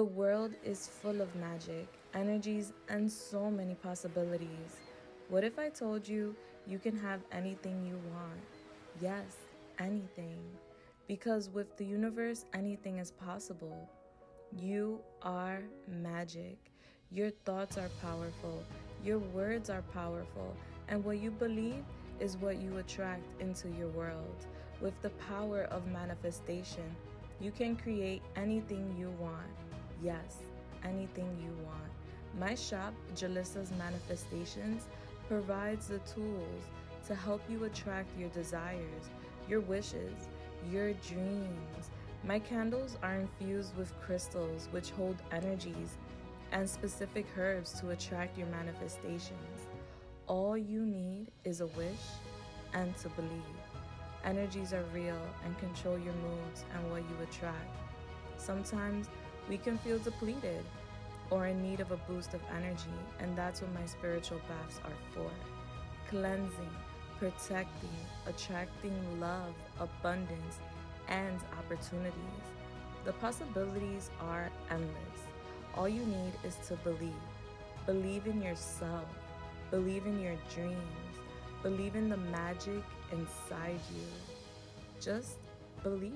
The world is full of magic, energies, and so many possibilities. What if I told you you can have anything you want? Yes, anything. Because with the universe, anything is possible. You are magic. Your thoughts are powerful. Your words are powerful. And what you believe is what you attract into your world. With the power of manifestation, you can create anything you want. Yes, anything you want. My shop, Julissa's Manifestations, provides the tools to help you attract your desires, your wishes, your dreams. My candles are infused with crystals which hold energies and specific herbs to attract your manifestations. All you need is a wish and to believe. Energies are real and control your moods and what you attract. Sometimes we can feel depleted or in need of a boost of energy, and that's what my spiritual baths are for. Cleansing, protecting, attracting love, abundance, and opportunities. The possibilities are endless. All you need is to believe. Believe in yourself. Believe in your dreams. Believe in the magic inside you. Just believe.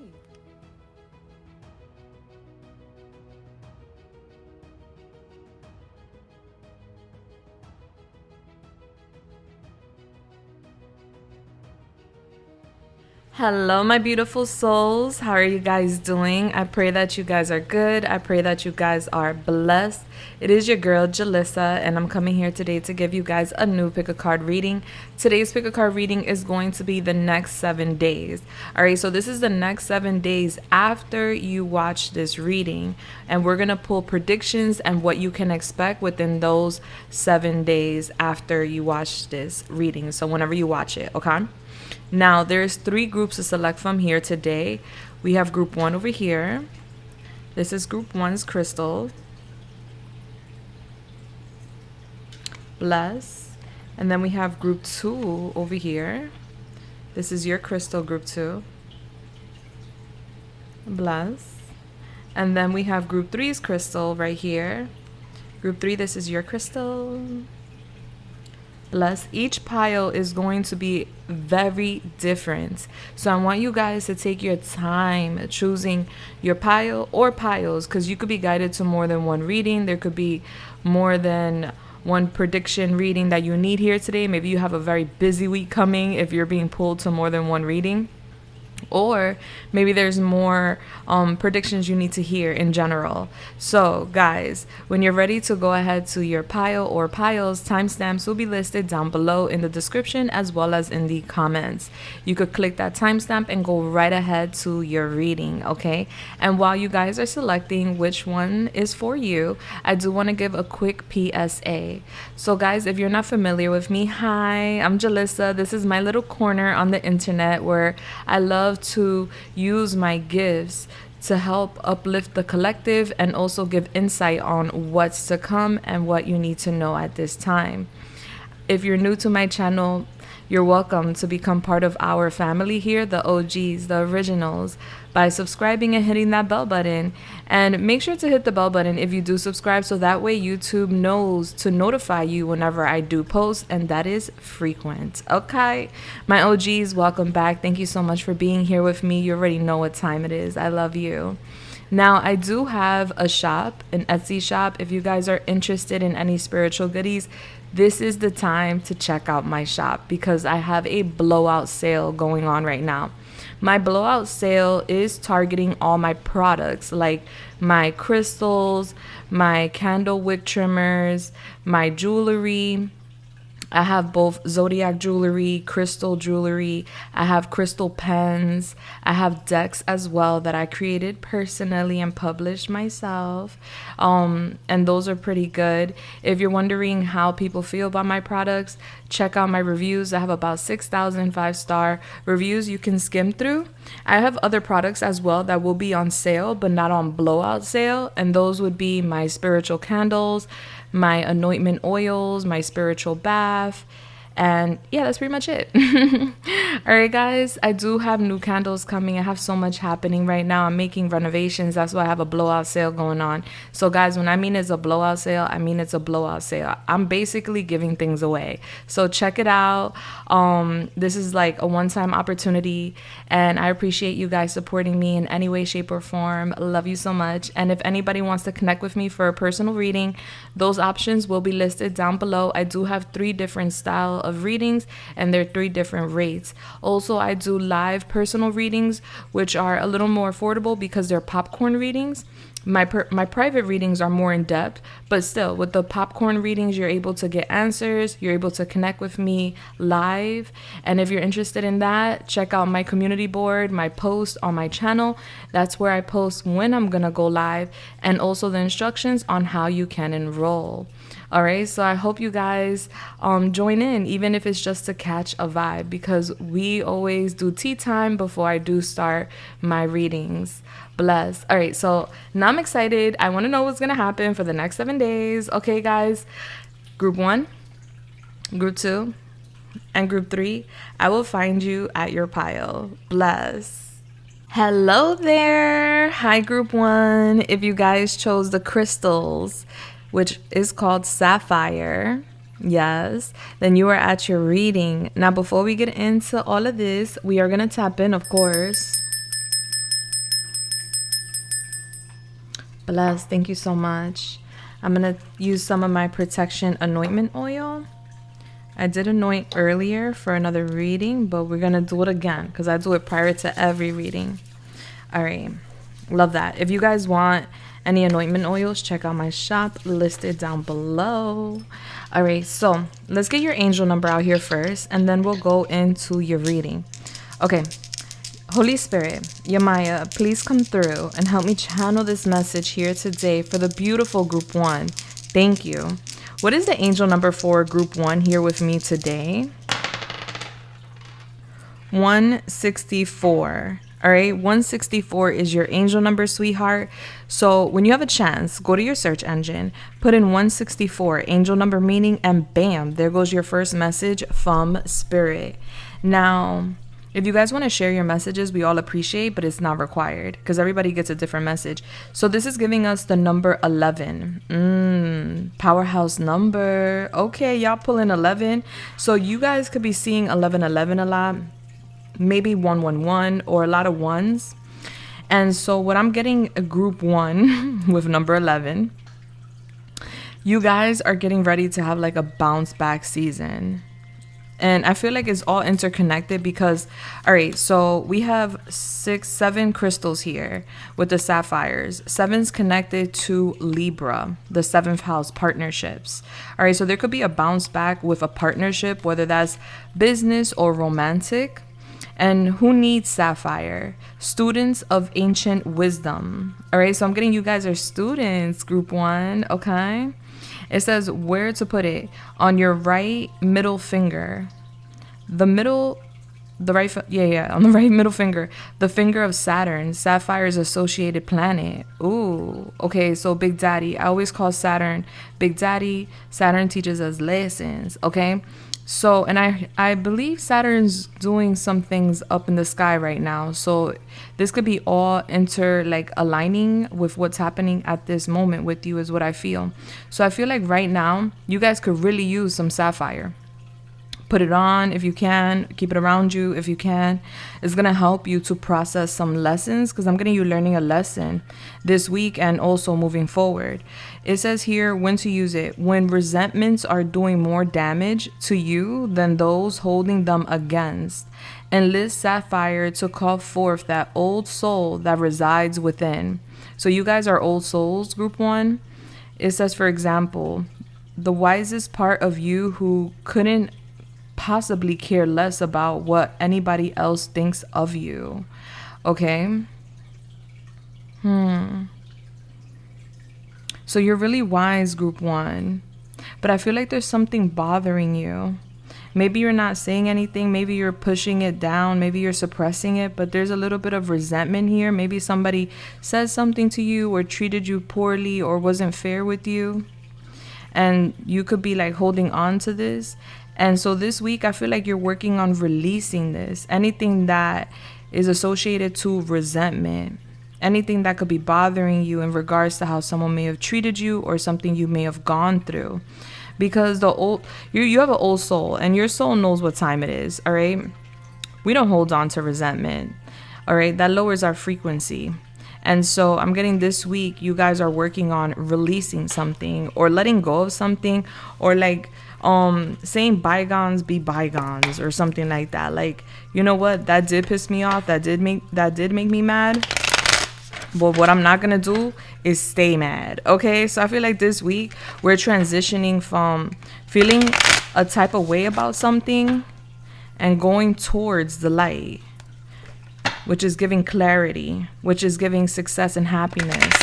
Hello, my beautiful souls. How are you guys doing? I pray that you guys are good. I pray that you guys are blessed. It is your girl, Julissa, and I'm coming here today to give you guys a new pick a card reading. Today's pick a card reading is going to be the next 7 days. All right, so this is the next 7 days after you watch this reading, and we're going to pull predictions and what you can expect within those 7 days after you watch this reading. So whenever you watch it, okay? Now, there's 3 groups to select from here today. We have group 1 over here. This is group 1's crystal. Bless. And then we have group 2 over here. This is your crystal, group 2. Bless. And then we have group 3's crystal right here. Group 3, this is your crystal. Bless. Each pile is going to be very different, so I want you guys to take your time choosing your pile or piles, because you could be guided to more than one reading. There could be more than one prediction reading that you need here today. Maybe you have a very busy week coming if you're being pulled to more than one reading. Or maybe there's more predictions you need to hear in general. So guys, when you're ready to go ahead to your pile or piles, timestamps will be listed down below in the description as well as in the comments. You could click that timestamp and go right ahead to your reading, okay? And while you guys are selecting which one is for you, I do want to give a quick PSA. So guys, if you're not familiar with me, hi, I'm Julissa. This is my little corner on the internet where I love to use my gifts to help uplift the collective and also give insight on what's to come and what you need to know at this time. If you're new to my channel, you're welcome to become part of our family here, the OGs, the originals, by subscribing and hitting that bell button. And make sure to hit the bell button if you do subscribe, so that way YouTube knows to notify you whenever I do post, and that is frequent. Okay, my OGs, welcome back. Thank you so much for being here with me. You already know what time it is. I love you. Now, I do have a shop, an Etsy shop. If you guys are interested in any spiritual goodies, this is the time to check out my shop, because I have a blowout sale going on right now. My blowout sale is targeting all my products, like my crystals, my candle wick trimmers, my jewelry. I have both zodiac jewelry, crystal jewelry. I have crystal pens. I have decks as well that I created personally and published myself. And those are pretty good. If you're wondering how people feel about my products, check out my reviews. I have about 6,000 5-star reviews you can skim through. I have other products as well that will be on sale, but not on blowout sale. And those would be my spiritual candles, my anointment oils, my spiritual bath, And yeah, that's pretty much it. All right, guys, I do have new candles coming. I have so much happening right now. I'm making renovations. That's why I have a blowout sale going on. So guys, when I mean it's a blowout sale, I mean it's a blowout sale. I'm basically giving things away. So check it out. This is like a one-time opportunity, and I appreciate you guys supporting me in any way, shape, or form. Love you so much. And if anybody wants to connect with me for a personal reading, those options will be listed down below. I do have 3 different styles of readings, and they're 3 different rates. Also, I do live personal readings, which are a little more affordable because they're popcorn readings. My private readings are more in depth, but still, with the popcorn readings, you're able to get answers. You're able to connect with me live. And if you're interested in that, check out my community board, my post on my channel. That's where I post when I'm gonna go live, and also the instructions on how you can enroll. All right, so I hope you guys join in, even if it's just to catch a vibe, because we always do tea time before I do start my readings. Bless. All right, so now I'm excited. I want to know what's going to happen for the next 7 days. Okay, guys, group 1, group 2, and group 3, I will find you at your pile. Bless. Hello there. Hi, group 1. If you guys chose the crystals, which is called sapphire, yes, then you are at your reading. Now, before we get into all of this, we are going to tap in, of course. Bless. Thank you so much. I'm going to use some of my protection anointment oil. I did anoint earlier for another reading, but we're going to do it again because I do it prior to every reading. All right. Love that. If you guys want any anointment oils, check out my shop listed down below. All right, so let's get your angel number out here first, and then we'll go into your reading. Okay, Holy Spirit, Yamaya, please come through and help me channel this message here today for the beautiful group 1. Thank you. What is the angel number for group 1 here with me today? 164. All right, 164 is your angel number, sweetheart. So when you have a chance, go to your search engine, put in 164, angel number meaning, and bam, there goes your first message from Spirit. Now, if you guys want to share your messages, we all appreciate, but it's not required because everybody gets a different message. So this is giving us the number 11. Powerhouse number. Okay, y'all pulling 11. So you guys could be seeing 1111 a lot. Maybe 111 or a lot of ones. And so what I'm getting, a group 1 with number 11, you guys are getting ready to have like a bounce back season. And I feel like it's all interconnected because, all right, so we have 7 crystals here with the sapphires. 7's connected to Libra, the 7th house, partnerships. All right, so there could be a bounce back with a partnership, whether that's business or romantic. And who needs sapphire? Students of ancient wisdom. All right, so I'm getting you guys are students, group 1, okay? It says where to put it. On your right middle finger. On the right middle finger. The finger of Saturn. Sapphire's associated planet. Ooh, okay, so Big Daddy. I always call Saturn Big Daddy. Saturn teaches us lessons, okay? So, and I believe Saturn's doing some things up in the sky right now. So this could be all aligning with what's happening at this moment with you is what I feel. So I feel like right now, you guys could really use some sapphire. Put it on if you can. Keep it around you if you can. It's going to help you to process some lessons because I'm getting you learning a lesson this week and also moving forward. It says here when to use it. When resentments are doing more damage to you than those holding them against. Enlist sapphire to call forth that old soul that resides within. So you guys are old souls, group 1. It says, for example, the wisest part of you who couldn't possibly care less about what anybody else thinks of you. Okay. So you're really wise, group 1, but I feel like there's something bothering you. Maybe you're not saying anything. Maybe you're pushing it down. Maybe you're suppressing it, but there's a little bit of resentment here. Maybe somebody said something to you or treated you poorly or wasn't fair with you. And you could be like holding on to this. And so this week, I feel like you're working on releasing this. Anything that is associated to resentment, anything that could be bothering you in regards to how someone may have treated you or something you may have gone through. Because you have an old soul, and your soul knows what time it is, all right? We don't hold on to resentment, all right? That lowers our frequency. And so I'm getting this week, you guys are working on releasing something or letting go of something, or like saying bygones be bygones or something like that. Like, you know what, that did piss me off, that did make me mad, but what I'm not gonna do is stay mad. Okay, so I feel like this week we're transitioning from feeling a type of way about something and going towards the light, which is giving clarity, which is giving success and happiness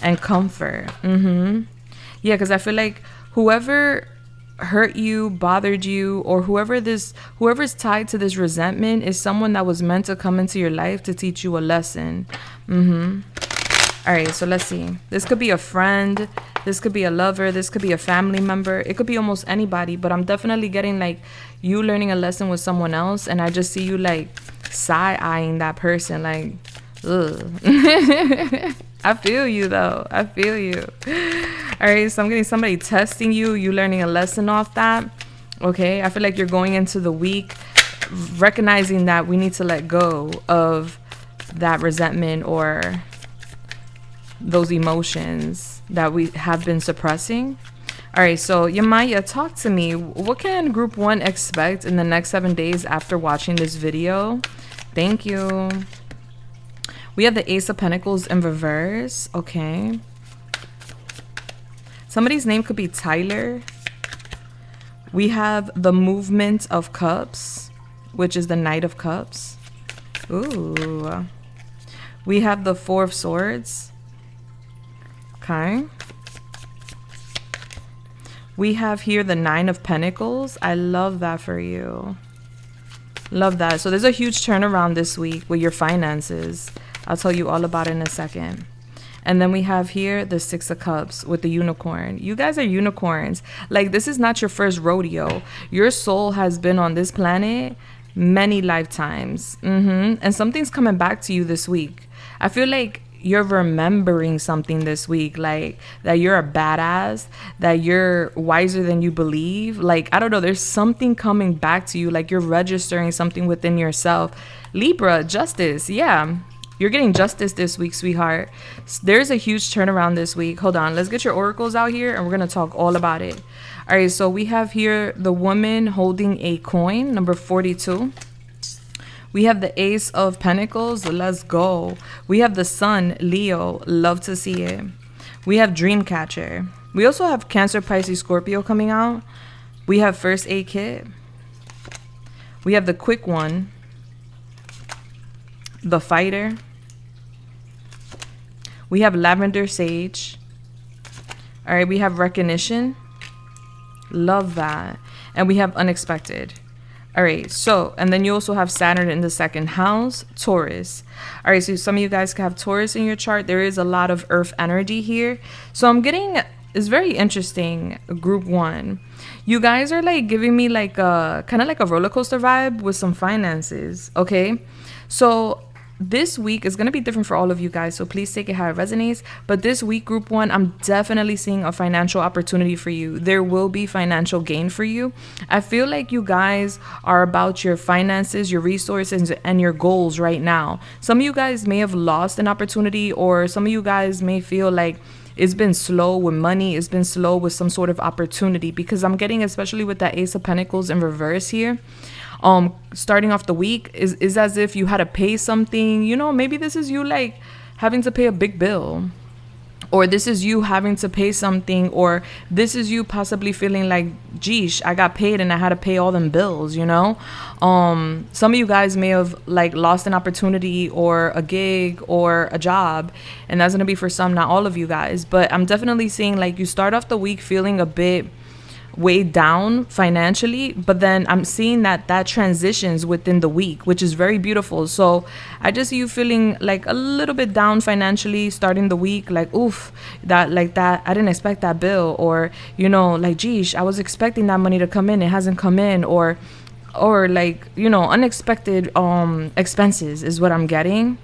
and comfort. Yeah, because I feel like whoever hurt you, bothered you, or whoever's tied to this resentment is someone that was meant to come into your life to teach you a lesson. All right, so let's see. This could be a friend, this could be a lover, this could be a family member, it could be almost anybody, but I'm definitely getting like you learning a lesson with someone else, and I just see you like side-eyeing that person, like, ugh. I feel you though, I feel you. All right, so I'm getting somebody testing you, you learning a lesson off that. Okay, I feel like you're going into the week recognizing that we need to let go of that resentment or those emotions that we have been suppressing. All right, so Yamaya, talk to me. What can group 1 expect in the next 7 days after watching this video? Thank you. We have the Ace of Pentacles in reverse. Okay. Somebody's name could be Tyler. We have the Movement of Cups, which is the Knight of Cups. Ooh. We have the Four of Swords. Okay. We have here the Nine of Pentacles. I love that for you. Love that. So there's a huge turnaround this week with your finances. I'll tell you all about it in a second. And then we have here the Six of Cups with the unicorn. You guys are unicorns. Like, this is not your first rodeo. Your soul has been on this planet many lifetimes. And something's coming back to you this week. I feel like you're remembering something this week, like that you're a badass, that you're wiser than you believe. Like, I don't know, there's something coming back to you, like you're registering something within yourself. Libra, justice. Yeah, you're getting justice this week, sweetheart. There's a huge turnaround this week. Hold on, let's get your oracles out here and we're gonna talk all about it. All right, so we have here the woman holding a coin, number 42. We have the Ace of Pentacles. Let's go. We have the Sun, Leo. Love to see it. We have Dreamcatcher. We also have Cancer, Pisces, Scorpio coming out. We have First Aid Kit. We have the Quick One. The Fighter. We have Lavender Sage. All right, we have Recognition. Love that. And we have Unexpected. All right, so, and then you also have Saturn in the second house, Taurus. All right, so some of you guys have Taurus in your chart. There is a lot of earth energy here. So I'm getting, it's very interesting, group 1. You guys are like giving me like a, kind of like a roller coaster vibe with some finances, okay? So this week is going to be different for all of you guys, so please take it how it resonates. But this week, group 1, I'm definitely seeing a financial opportunity for you. There will be financial gain for you. I feel like you guys are about your finances, your resources, and your goals right now. Some of you guys may have lost an opportunity, or some of you guys may feel like it's been slow with money, it's been slow with some sort of opportunity, because I'm getting, especially with that Ace of Pentacles in reverse here, starting off the week is as if you had to pay something. You know, maybe this is you like having to pay a big bill, or this is you having to pay something, or this is you possibly feeling like, geesh, I got paid and I had to pay all them bills, you know. Some of you guys may have like lost an opportunity or a gig or a job, and that's gonna be for some, not all of you guys. But I'm definitely seeing like you start off the week feeling a bit weighed down financially, but then I'm seeing that transitions within the week, which is very beautiful. So I just see you feeling like a little bit down financially starting the week, like, oof, that I didn't expect that bill, or like, geesh, I was expecting that money to come in, it hasn't come in, or like, unexpected expenses is what I'm getting,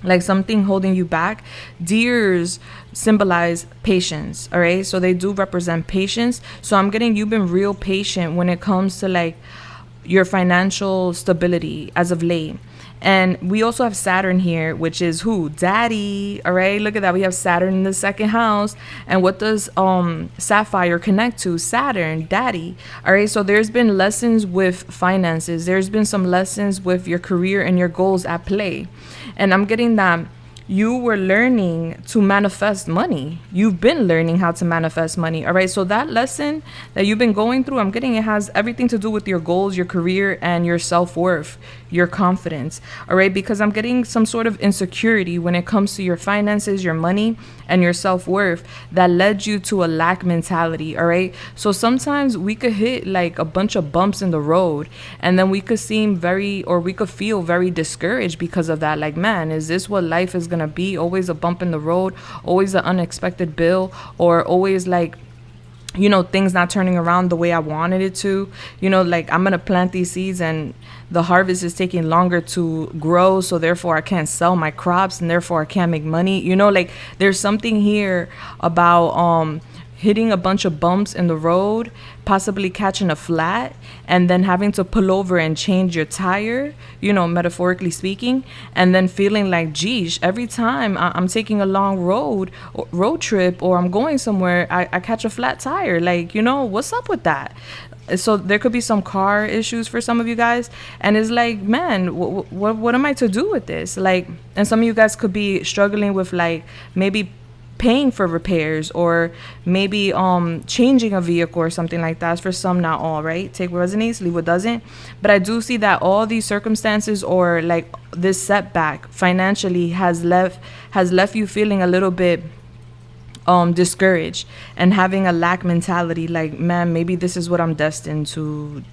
like something holding you back. Deers symbolize patience, all right? So they do represent patience. So I'm getting you've been real patient when it comes to like your financial stability as of late. And we also have Saturn here, which is who? Daddy. All right, look at that. We have Saturn in the second house. And what does Sapphire connect to? Saturn, Daddy. All right, so there's been lessons with finances. There's been some lessons with your career and your goals at play. And I'm getting that you were learning to manifest money. You've been learning how to manifest money. All right. So that lesson that you've been going through, I'm getting it has everything to do with your goals, your career, and your self-worth, your confidence. All right. Because I'm getting some sort of insecurity when it comes to your finances, your money, and your self-worth that led you to a lack mentality. All right. So sometimes we could hit like a bunch of bumps in the road, and then we could we could feel very discouraged because of that. Like, man, is this what life is going to be? Always a bump in the road, always an unexpected bill, or always like, things not turning around the way I wanted it to. Like, I'm going to plant these seeds and the harvest is taking longer to grow. So therefore I can't sell my crops and therefore I can't make money. Like there's something here about hitting a bunch of bumps in the road, possibly catching a flat, and then having to pull over and change your tire, metaphorically speaking, and then feeling like, geesh, every time I'm taking a long road trip or I'm going somewhere, I catch a flat tire. Like, what's up with that? So there could be some car issues for some of you guys, and it's like, man, what am I to do with this? Like, and some of you guys could be struggling with like maybe paying for repairs, or maybe changing a vehicle or something like that. For some, not all, right? Take what resonates, leave what doesn't. But I do see that all these circumstances or like this setback financially has left you feeling a little bit discouraged and having a lack mentality, like, man, maybe this is what I'm destined to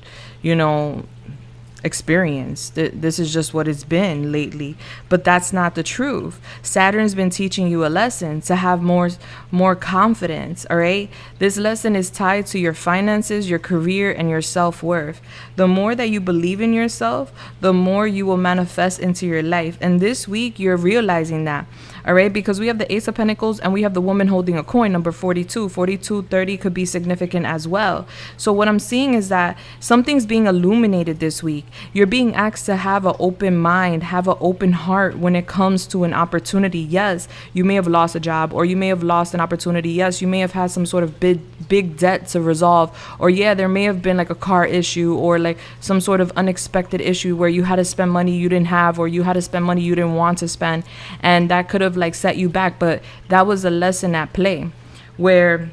experience. This is just what it's been lately. But that's not the truth. Saturn's been teaching you a lesson to have more confidence. All right, this lesson is tied to your finances, your career, and your self-worth. The more that you believe in yourself, the more you will manifest into your life. And this week you're realizing that. All right, because we have the Ace of Pentacles and we have the woman holding a coin, number 42. 30 could be significant as well. So what I'm seeing is that something's being illuminated this week. You're being asked to have an open mind, have an open heart when it comes to an opportunity. Yes, you may have lost a job, or you may have lost an opportunity. Yes, you may have had some sort of big debt to resolve, or yeah, there may have been like a car issue, or like some sort of unexpected issue where you had to spend money you didn't have, or you had to spend money you didn't want to spend, and that could have like set you back. But that was a lesson at play where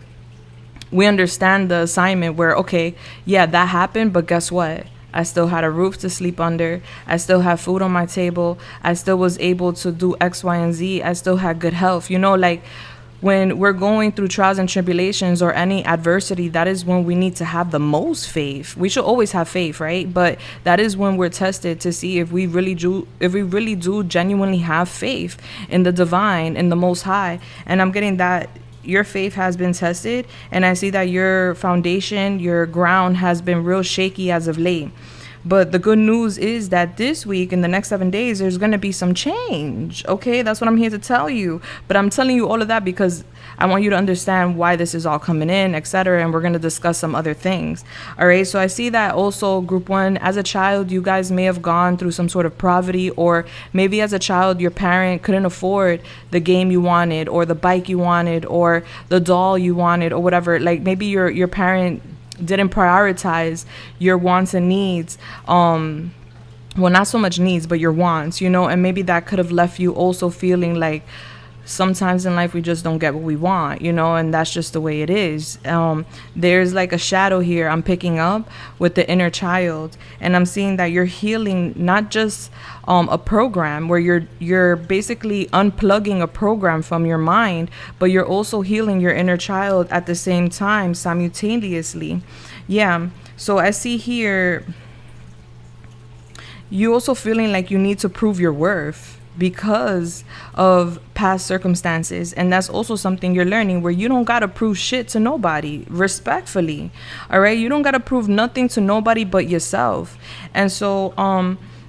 we understand the assignment where, okay, yeah, that happened, but guess what? I still had a roof to sleep under. I still have food on my table. I still was able to do X, Y, and Z. I still had good health. Like when we're going through trials and tribulations or any adversity, that is when we need to have the most faith. We should always have faith, right? But that is when we're tested to see if we really do genuinely have faith in the divine, in the Most High. And I'm getting that your faith has been tested, and I see that your foundation, your ground has been real shaky as of late. But the good news is that this week, in the next 7 days, there's going to be some change. Okay, that's what I'm here to tell you. But I'm telling you all of that because I want you to understand why this is all coming in, etc. And we're going to discuss some other things. All right, so I see that also, group one, as a child, you guys may have gone through some sort of poverty, or maybe as a child, your parent couldn't afford the game you wanted, or the bike you wanted, or the doll you wanted, or whatever. Like maybe your parent didn't prioritize your wants and needs. Well, not so much needs, but your wants, and maybe that could have left you also feeling like sometimes in life we just don't get what we want, you know, and that's just the way it is. There's like a shadow here I'm picking up with the inner child, and I'm seeing that you're healing not just a program where you're basically unplugging a program from your mind, but you're also healing your inner child at the same time, simultaneously. Yeah. So I see here you also feeling like you need to prove your worth because of past circumstances, and that's also something you're learning, where you don't gotta prove shit to nobody, respectfully. All right, you don't gotta prove nothing to nobody but yourself. And so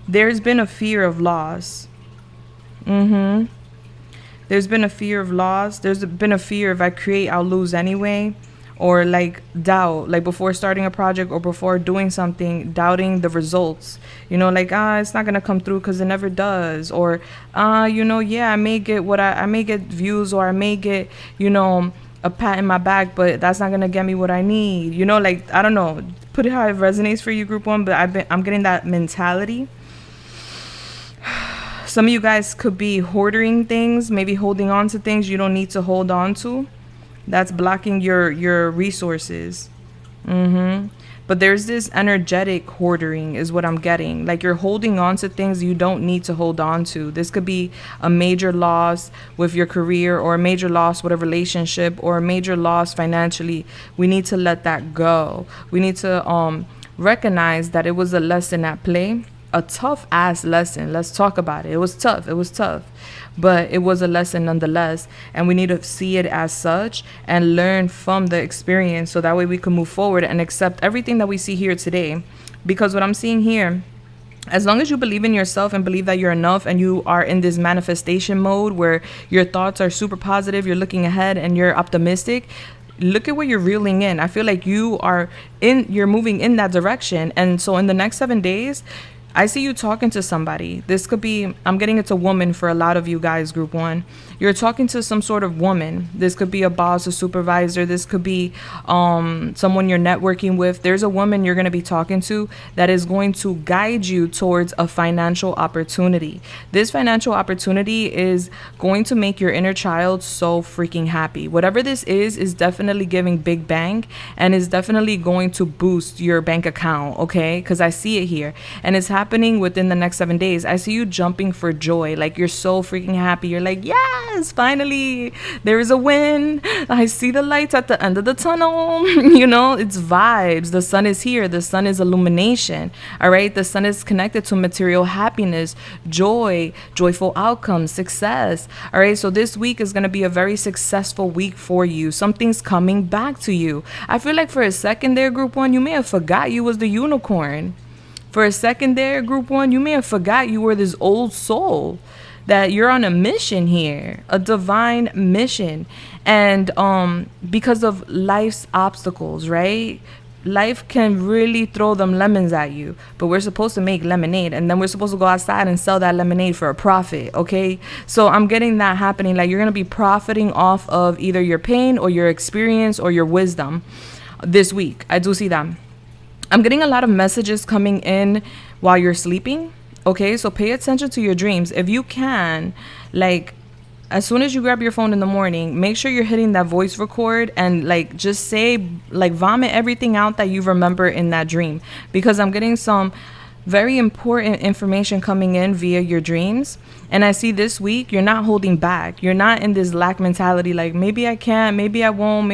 there's been a fear of loss. There's been a fear of loss. There's been a fear, if I create, I'll lose anyway. Or like doubt, like before starting a project or before doing something, doubting the results, you know, like, it's not gonna come through because it never does. Or you know, yeah, I may get I may get views, or I may get, you know, a pat in my back, but that's not gonna get me what I need, you know. Like, I don't know, put it how it resonates for you, group one, but I'm getting that mentality. Some of you guys could be hoarding things, maybe holding on to things you don't need to hold on to. That's blocking your resources. But there's this energetic hoarding is what I'm getting. Like, you're holding on to things you don't need to hold on to. This could be a major loss with your career, or a major loss with a relationship, or a major loss financially. We need to let that go. We need to recognize that it was a lesson at play. A tough ass lesson. Let's talk about it. It was tough. But it was a lesson nonetheless, and we need to see it as such and learn from the experience, so that way we can move forward and accept everything that we see here today. Because what I'm seeing here, as long as you believe in yourself and believe that you're enough, and you are in this manifestation mode where your thoughts are super positive, you're looking ahead and you're optimistic, look at what you're reeling in. I feel like you're moving in that direction. And so in the next 7 days, I see you talking to somebody. This could be, I'm getting it's a woman for a lot of you guys, group one. You're talking to some sort of woman. This could be a boss, a supervisor. This could be someone you're networking with. There's a woman you're going to be talking to that is going to guide you towards a financial opportunity. This financial opportunity is going to make your inner child so freaking happy. Whatever this is definitely giving big bang, and is definitely going to boost your bank account, okay? Because I see it here, and it's happening within the next 7 days. I see you jumping for joy. Like, you're so freaking happy. You're like, yes, finally, there is a win. I see the lights at the end of the tunnel. You know, it's vibes. The sun is here. The sun is illumination. All right. The sun is connected to material happiness, joy, joyful outcomes, success. All right. So this week is going to be a very successful week for you. Something's coming back to you. I feel like for a second there, group one, you may have forgot you was the unicorn. For a second there, group one, you may have forgot you were this old soul, that you're on a mission here, a divine mission. And because of life's obstacles, right? Life can really throw them lemons at you, but we're supposed to make lemonade, and then we're supposed to go outside and sell that lemonade for a profit, okay? So I'm getting that happening. Like, you're going to be profiting off of either your pain or your experience or your wisdom this week. I do see that. I'm getting a lot of messages coming in while you're sleeping. Okay, so pay attention to your dreams. If you can, like, as soon as you grab your phone in the morning, make sure you're hitting that voice record and like just say, like, vomit everything out that you remember in that dream, because I'm getting some very important information coming in via your dreams. And I see this week, you're not holding back. You're not in this lack mentality, like, maybe I can't, maybe I won't,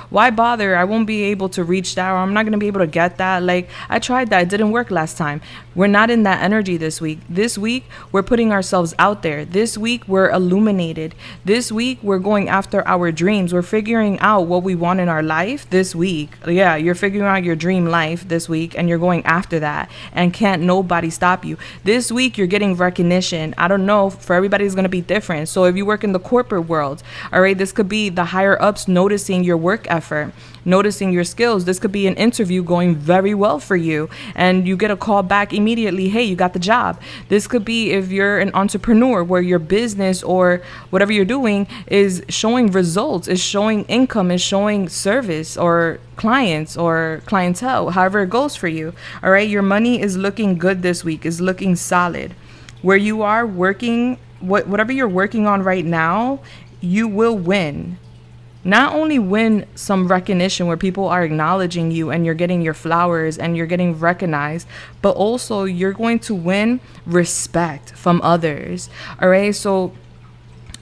why bother? I won't be able to reach that, or I'm not going to be able to get that. Like, I tried that. It didn't work last time. We're not in that energy this week. This week, we're putting ourselves out there. This week, we're illuminated. This week, we're going after our dreams. We're figuring out what we want in our life this week. Yeah, you're figuring out your dream life this week, and you're going after that, and can't nobody stop you. This week, you're getting recognition. I don't know. For everybody, it's going to be different. So if you work in the corporate world, all right, this could be the higher ups noticing your work effort, noticing your skills. This could be an interview going very well for you, and you get a call back immediately. Hey, you got the job. This could be if you're an entrepreneur, where your business or whatever you're doing is showing results, is showing income, is showing service or clients or clientele, however it goes for you. All right, your money is looking good this week, is looking solid. Where you are working whatever you're working on right now, you will win. Not only win some recognition where people are acknowledging you and you're getting your flowers and you're getting recognized, but also you're going to win respect from others. All right. So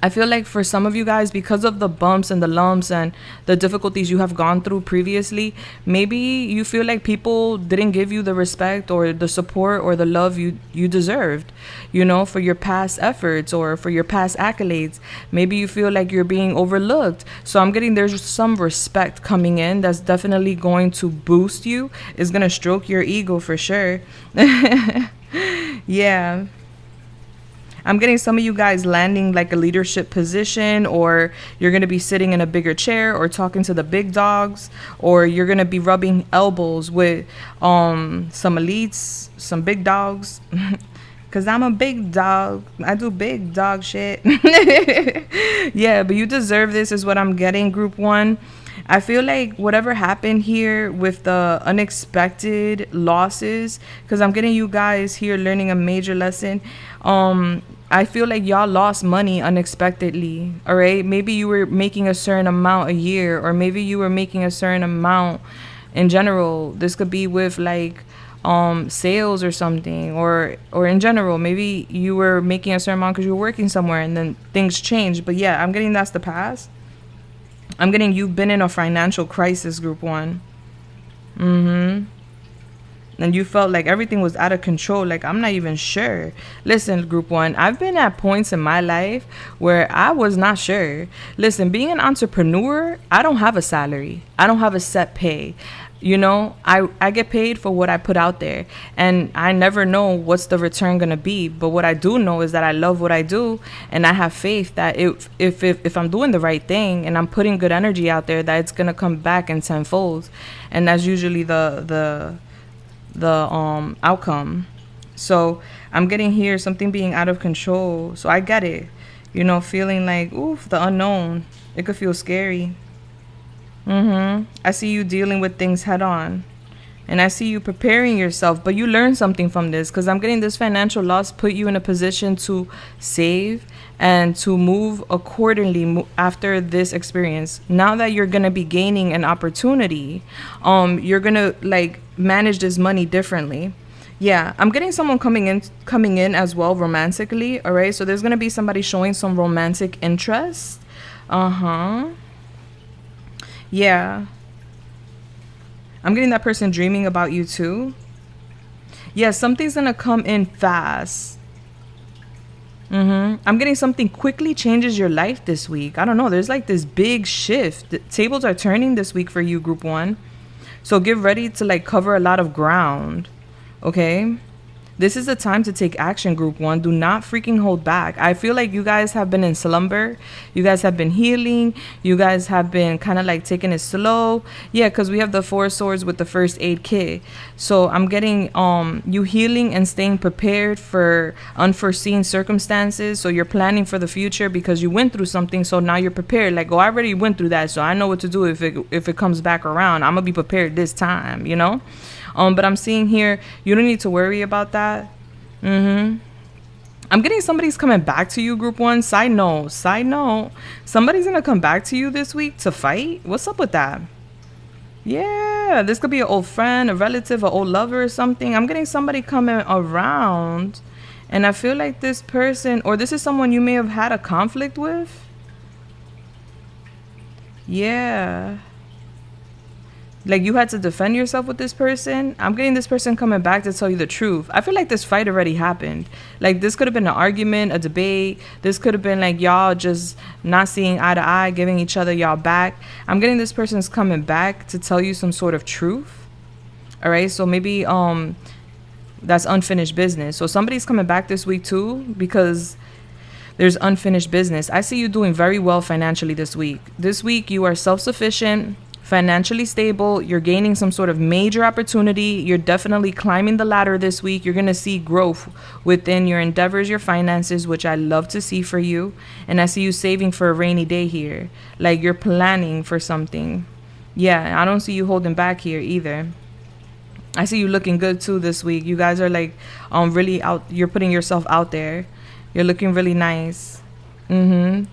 I feel like for some of you guys, because of the bumps and the lumps and the difficulties you have gone through previously, maybe you feel like people didn't give you the respect or the support or the love you deserved, you know, for your past efforts or for your past accolades. Maybe you feel like you're being overlooked. So I'm getting there's some respect coming in that's definitely going to boost you. It's going to stroke your ego for sure. Yeah. I'm getting some of you guys landing like a leadership position, or you're going to be sitting in a bigger chair or talking to the big dogs, or you're going to be rubbing elbows with some elites, some big dogs. Because I'm a big dog. I do big dog shit. Yeah, but you deserve this is what I'm getting, Group 1. I feel like whatever happened here with the unexpected losses, because I'm getting you guys here learning a major lesson. I feel like y'all lost money unexpectedly. All right. Maybe you were making a certain amount a year, or maybe you were making a certain amount in general. This could be with like sales or something, or in general, maybe you were making a certain amount because you were working somewhere and then things changed. But yeah, I'm getting that's the past. I'm getting you've been in a financial crisis, Group 1. And you felt like everything was out of control. Like, I'm not even sure. Listen, Group 1, I've been at points in my life where I was not sure. Listen, being an entrepreneur, I don't have a salary. I don't have a set pay. You know, I get paid for what I put out there, and I never know what's the return going to be. But what I do know is that I love what I do, and I have faith that if I'm doing the right thing and I'm putting good energy out there, that it's going to come back in tenfold. And that's usually the outcome. So I'm getting here something being out of control. So I get it, you know, feeling like, oof, the unknown. It could feel scary. I see you dealing with things head on, and I see you preparing yourself, but you learn something from this, because I'm getting this financial loss put you in a position to save and to move accordingly after this experience. Now that you're going to be gaining an opportunity, you're going to like manage this money differently. Yeah, I'm getting someone coming in as well romantically. All right. So there's going to be somebody showing some romantic interest. Yeah. I'm getting that person dreaming about you too. Yeah, something's going to come in fast. I'm getting something quickly changes your life this week. I don't know. There's like this big shift. The tables are turning this week for you, Group 1. So get ready to like cover a lot of ground. Okay. This is the time to take action, Group 1. Do not freaking hold back. I feel like you guys have been in slumber. You guys have been healing. You guys have been kind of like taking it slow. Yeah, because we have the 4 swords with the first aid kit. So I'm getting you healing and staying prepared for unforeseen circumstances. So you're planning for the future because you went through something. So now you're prepared. Like, oh, I already went through that. So I know what to do if it comes back around. I'm going to be prepared this time, you know? But I'm seeing here, you don't need to worry about that. I'm getting somebody's coming back to you, Group 1. Side note. Somebody's going to come back to you this week to fight. What's up with that? Yeah, this could be an old friend, a relative, an old lover or something. I'm getting somebody coming around. And I feel like this person, or this is someone you may have had a conflict with. Yeah. Like you had to defend yourself with this person. I'm getting this person coming back to tell you the truth. I feel like this fight already happened. Like this could have been an argument, a debate. This could have been like y'all just not seeing eye to eye, giving each other y'all back. I'm getting this person's coming back to tell you some sort of truth. All right. So maybe that's unfinished business. So somebody's coming back this week too, because there's unfinished business. I see you doing very well financially this week. This week you are self-sufficient, financially stable. You're gaining some sort of major opportunity. You're definitely climbing the ladder this week. You're going to see growth within your endeavors, your finances, which I love to see for you. And I see you saving for a rainy day here. Like you're planning for something. Yeah, I don't see you holding back here either. I see you looking good too this week. You guys are like really out. You're putting yourself out there. You're looking really nice. Mm-hmm.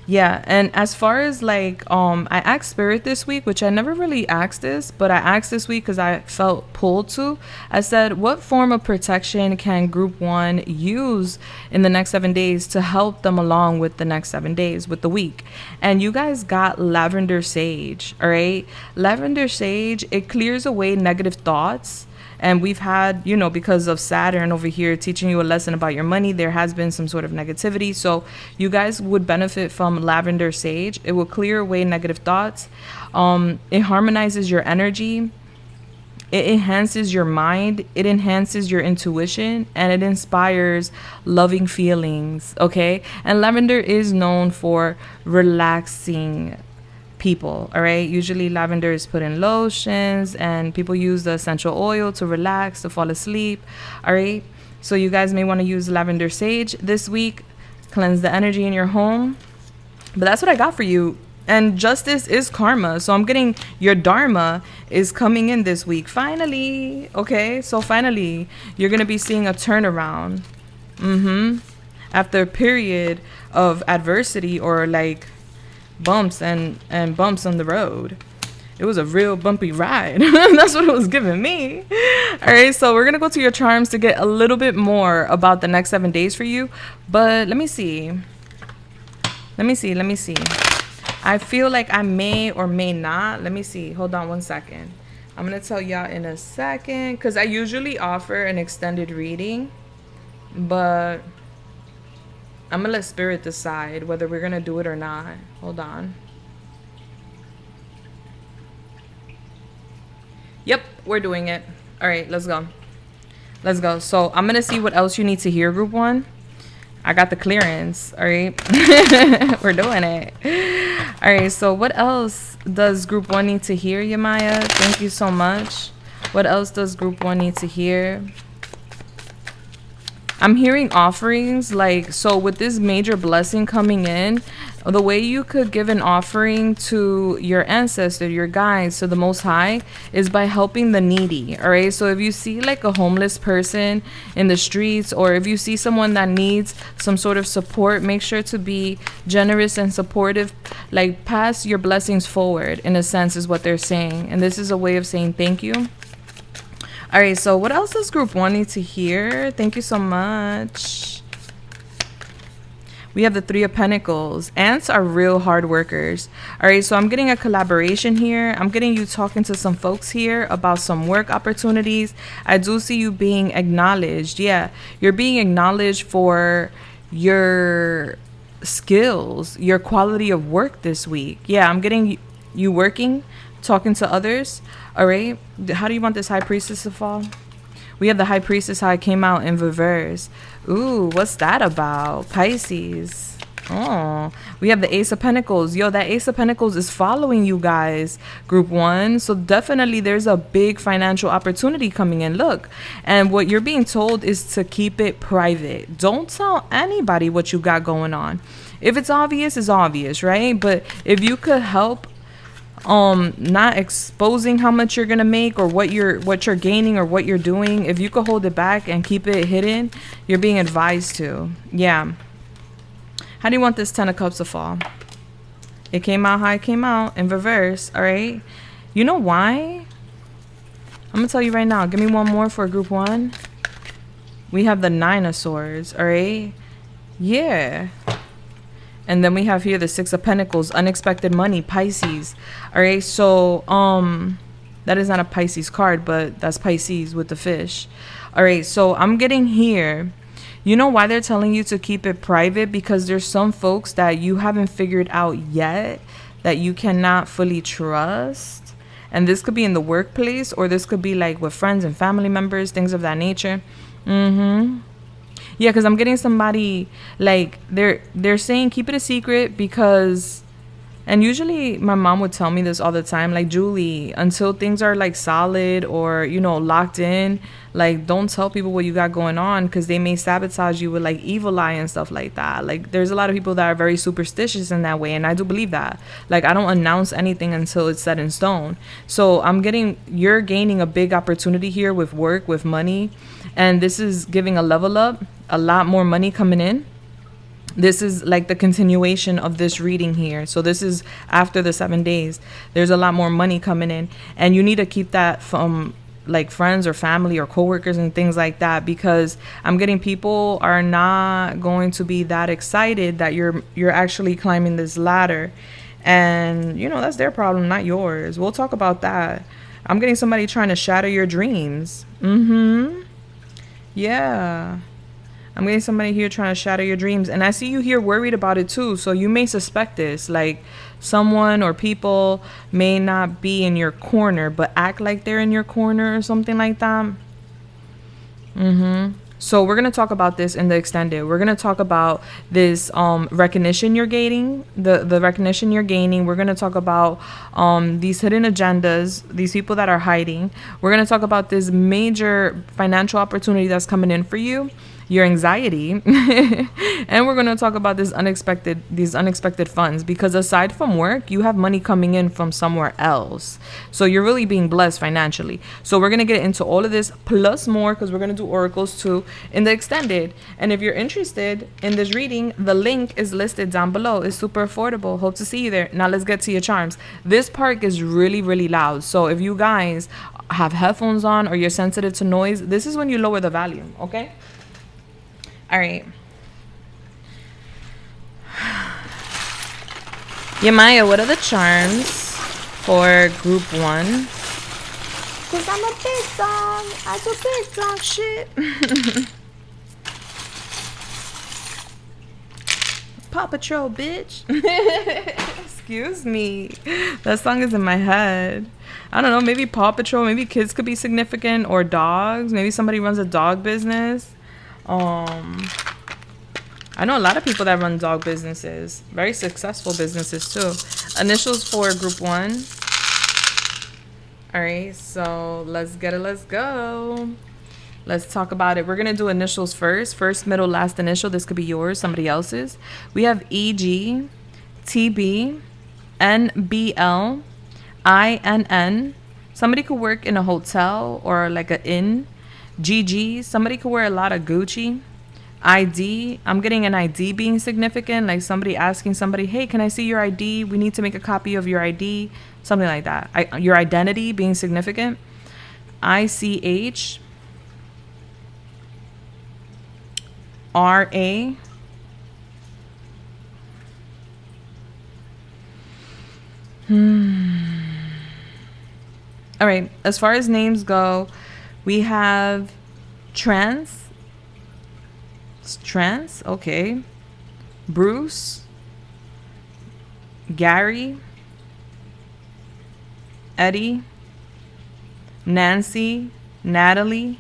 Yeah, and as far as like, I asked Spirit this week, which I never really asked this, but I asked this week because I felt pulled to. I said, what form of protection can Group 1 use in the next 7 days to help them along with the next 7 days, with the week? And you guys got lavender sage, all right? Lavender sage, it clears away negative thoughts. And we've had, you know, because of Saturn over here teaching you a lesson about your money, there has been some sort of negativity. So you guys would benefit from lavender sage. It will clear away negative thoughts. It harmonizes your energy. It enhances your mind. It enhances your intuition. And it inspires loving feelings. Okay. And lavender is known for relaxing people. All right, usually lavender is put in lotions and people use the essential oil to relax, to fall asleep. All right, so you guys may want to use lavender sage this week, cleanse the energy in your home. But that's what I got for you. And justice is karma, so I'm getting your dharma is coming in this week finally. Okay, so finally you're gonna be seeing a turnaround after a period of adversity, or like bumps and bumps on the road. It was a real bumpy ride. That's what it was giving me. All right, so we're gonna go to your charms to get a little bit more about the next 7 days for you. But let me see. I feel like I may or may not. Let me see. Hold on one second. I'm gonna tell y'all in a second, because I usually offer an extended reading, but I'm gonna let Spirit decide whether we're gonna do it or not. Hold on. Yep, we're doing it. All right, let's go. Let's go. So I'm gonna see what else you need to hear, Group 1. I got the clearance. All right. We're doing it. All right, so what else does Group 1 need to hear, Yamaya? Thank you so much. What else does Group 1 need to hear? I'm hearing offerings, like, so with this major blessing coming in, the way you could give an offering to your ancestor, your guides, to the Most High, is by helping the needy. All right, so if you see like a homeless person in the streets, or if you see someone that needs some sort of support, make sure to be generous and supportive. Like, pass your blessings forward, in a sense, is what they're saying. And this is a way of saying thank you. All right, so what else does Group 1 need to hear? Thank you so much. We have the 3 of Pentacles. Ants are real hard workers. All right, so I'm getting a collaboration here. I'm getting you talking to some folks here about some work opportunities. I do see you being acknowledged. Yeah, you're being acknowledged for your skills, your quality of work this week. Yeah, I'm getting you working, talking to others. All right, how do you want this High Priestess to fall? We have the High Priestess, how it came out in reverse. Ooh, what's that about? Pisces. Oh, we have the Ace of Pentacles. Yo, that Ace of Pentacles is following you guys, Group 1. So definitely there's a big financial opportunity coming in. Look, and what you're being told is to keep it private. Don't tell anybody what you got going on. If it's obvious, it's obvious, right? But if you could help not exposing how much you're gonna make, or what you're gaining, or what you're doing, if you could hold it back and keep it hidden, you're being advised to. Yeah. How do you want this 10 of Cups to fall? It came out how it came out, in reverse. All right, you know why? I'm gonna tell you right now. Give me one more for Group 1. We have the 9 of Swords. All right, yeah. And then we have here the 6 of Pentacles, unexpected money, Pisces. All right, so that is not a Pisces card, but that's Pisces with the fish. All right, so I'm getting here. You know why they're telling you to keep it private? Because there's some folks that you haven't figured out yet that you cannot fully trust. And this could be in the workplace, or this could be like with friends and family members, things of that nature. Yeah, because I'm getting somebody, like, they're saying keep it a secret, because, and usually my mom would tell me this all the time, like, Julie, until things are like solid, or, you know, locked in, like, don't tell people what you got going on, because they may sabotage you with like evil eye and stuff like that. Like, there's a lot of people that are very superstitious in that way, and I do believe that. Like, I don't announce anything until it's set in stone. So I'm getting, you're gaining a big opportunity here with work, with money, and this is giving a level up, a lot more money coming in. This is like the continuation of this reading here. So this is after the 7 days. There's a lot more money coming in, and you need to keep that from like friends or family or coworkers and things like that, because I'm getting people are not going to be that excited that you're actually climbing this ladder. And you know, that's their problem, not yours. We'll talk about that. I'm getting somebody trying to shatter your dreams. Yeah. I'm getting somebody here trying to shatter your dreams. And I see you here worried about it too. So you may suspect this. Like someone or people may not be in your corner, but act like they're in your corner or something like that. So we're going to talk about this in the extended. We're going to talk about this recognition you're gaining, the recognition you're gaining. We're going to talk about these hidden agendas, these people that are hiding. We're going to talk about this major financial opportunity that's coming in for you, your anxiety, and we're going to talk about these unexpected funds, because aside from work, you have money coming in from somewhere else. So you're really being blessed financially. So we're going to get into all of this plus more, because we're going to do oracles too in the extended. And if you're interested in this reading, the link is listed down below. It's super affordable. Hope to see you there. Now let's get to your charms. This part is really, really loud. So if you guys have headphones on or you're sensitive to noise, this is when you lower the volume, okay? All right. Yamaya, what are the charms for group 1? Because I'm a big dog. I do big dog shit. Paw Patrol, bitch. Excuse me. That song is in my head. I don't know. Maybe Paw Patrol. Maybe kids could be significant, or dogs. Maybe somebody runs a dog business. I know a lot of people that run dog businesses, very successful businesses too. Initials for group 1. All right, so let's get it. Let's go. Let's talk about it. We're gonna do initials first, middle, last initial. This could be yours, somebody else's. We have EG, TB, NBL, INN. Somebody could work in a hotel or like an inn. GG, somebody could wear a lot of Gucci. ID, I'm getting an ID being significant, like somebody asking somebody, hey, can I see your ID? We need to make a copy of your ID, something like that. Your identity being significant. ICH, RA, all right, as far as names go, we have Trans, okay. Bruce, Gary, Eddie, Nancy, Natalie,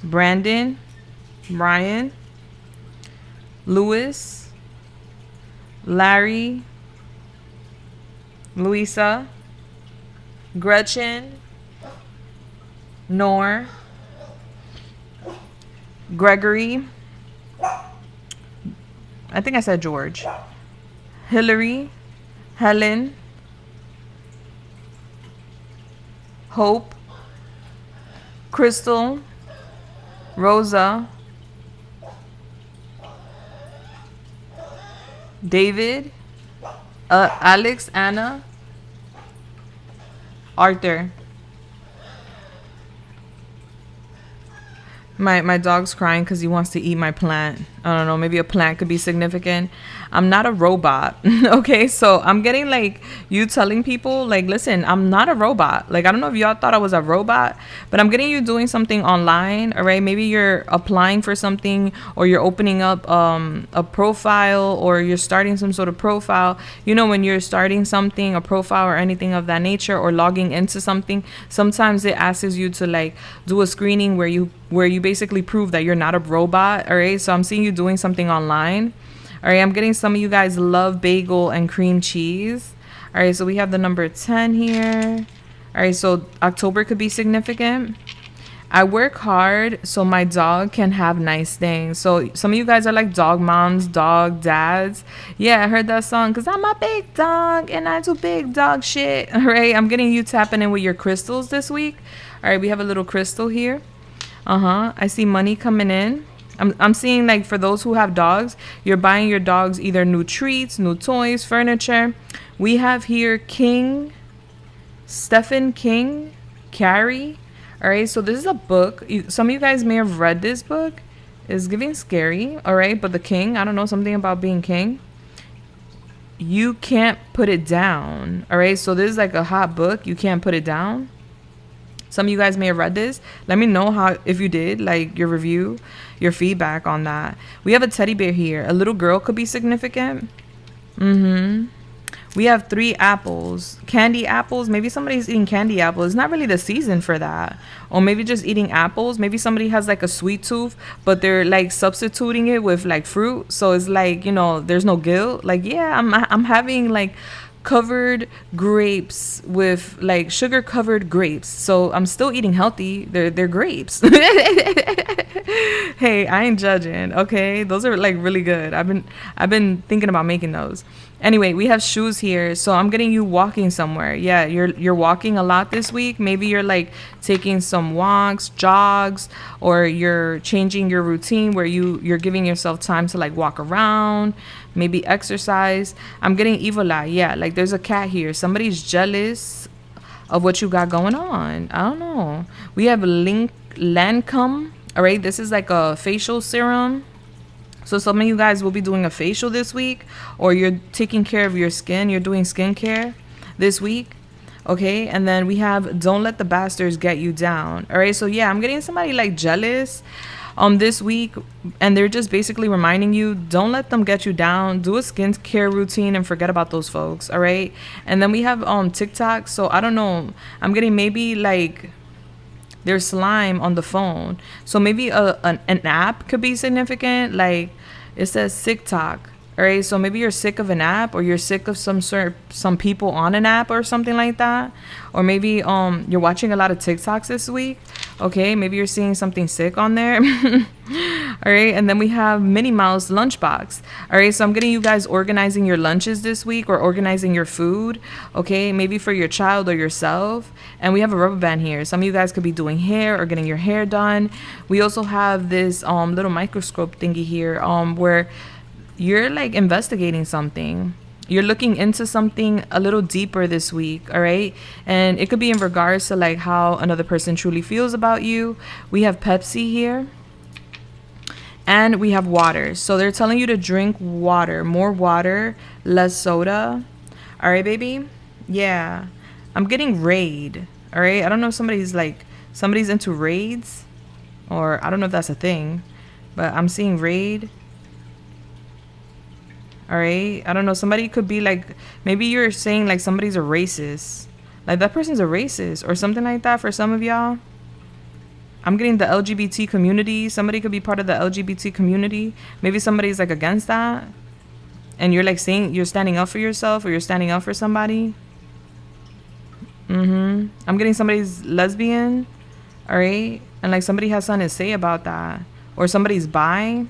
Brandon, Brian, Louis, Larry, Louisa, Gretchen, Nor, Gregory, I think I said George, Hillary, Helen, Hope, Crystal, Rosa, David, Alex, Anna, Arthur. My dog's crying because he wants to eat my plant. I don't know, maybe a plant could be significant. I'm not a robot. Okay, so I'm getting like you telling people like, listen, I'm not a robot. Like, I don't know if y'all thought I was a robot, but I'm getting you doing something online. All right, maybe you're applying for something, or you're opening up a profile, or you're starting some sort of profile. You know, when you're starting something, a profile or anything of that nature, or logging into something, sometimes it asks you to like do a screening where you basically prove that you're not a robot. All right, so I'm seeing you doing something online. All right, I'm getting some of you guys love bagel and cream cheese. All right, so we have the number 10 here. All right, so October could be significant. I work hard so my dog can have nice things. So some of you guys are like dog moms, dog dads. Yeah, I heard that song because I'm a big dog and I do big dog shit. All right, I'm getting you tapping in with your crystals this week. All right, we have a little crystal here. I see money coming in. I'm seeing like for those who have dogs, you're buying your dogs either new treats, new toys, furniture. We have here King Stephen King Carey. All right, so this is a book. Some of you guys may have read this book. It's giving scary. All right, but the king, I don't know, something about being king. You can't put it down. All right, so this is like a hot book. You can't put it down. Some of you guys may have read this. Let me know how, if you did, like your review, your feedback on that. We have a teddy bear here. A little girl could be significant. We have 3 apples, candy apples. Maybe somebody's eating candy apples. It's not really the season for that. Or maybe just eating apples. Maybe somebody has like a sweet tooth, but they're like substituting it with like fruit. So it's like, you know, there's no guilt. Like, yeah, I'm having like covered grapes with like sugar covered grapes, so I'm still eating healthy. They're grapes. Hey, I ain't judging. Okay, those are like really good. I've been thinking about making those. Anyway, we have shoes here, so I'm getting you walking somewhere. Yeah, you're walking a lot this week. Maybe you're like taking some walks, jogs, or you're changing your routine where you're giving yourself time to like walk around, maybe exercise. I'm getting evil eye. Yeah, like there's a cat here. Somebody's jealous of what you got going on. I don't know. We have Lancome. All right, this is like a facial serum. So some of you guys will be doing a facial this week, or you're taking care of your skin. You're doing skincare this week. Okay, and then we have Don't Let the Bastards Get You Down. All right, so yeah, I'm getting somebody like jealous this week, and they're just basically reminding you, don't let them get you down. Do a skincare routine and forget about those folks. All right, and then we have TikTok. So I don't know, I'm getting maybe like there's slime on the phone, so maybe an app could be significant. Like it says TikTok. All right, so maybe you're sick of an app, or you're sick of some people on an app or something like that. Or maybe you're watching a lot of TikToks this week. Okay, maybe you're seeing something sick on there. All right, and then we have Minnie Mouse lunchbox. All right, so I'm getting you guys organizing your lunches this week, or organizing your food. Okay, maybe for your child or yourself. And we have a rubber band here. Some of you guys could be doing hair or getting your hair done. We also have this little microscope thingy here where you're like investigating something. You're looking into something a little deeper this week. All right, and it could be in regards to like how another person truly feels about you. We have Pepsi here, and we have water. So they're telling you to drink water, more water, less soda. All right, baby. Yeah, I'm getting raid. All right, I don't know if somebody's into raids, or I don't know if that's a thing, but I'm seeing raid. All right, I don't know, somebody could be like, maybe you're saying like somebody's a racist, like that person's a racist or something like that for some of y'all. I'm getting the LGBT community. Somebody could be part of the LGBT community. Maybe somebody's like against that, and you're like saying you're standing up for yourself, or you're standing up for somebody. I'm getting somebody's lesbian. All right, and like somebody has something to say about that, or somebody's bi.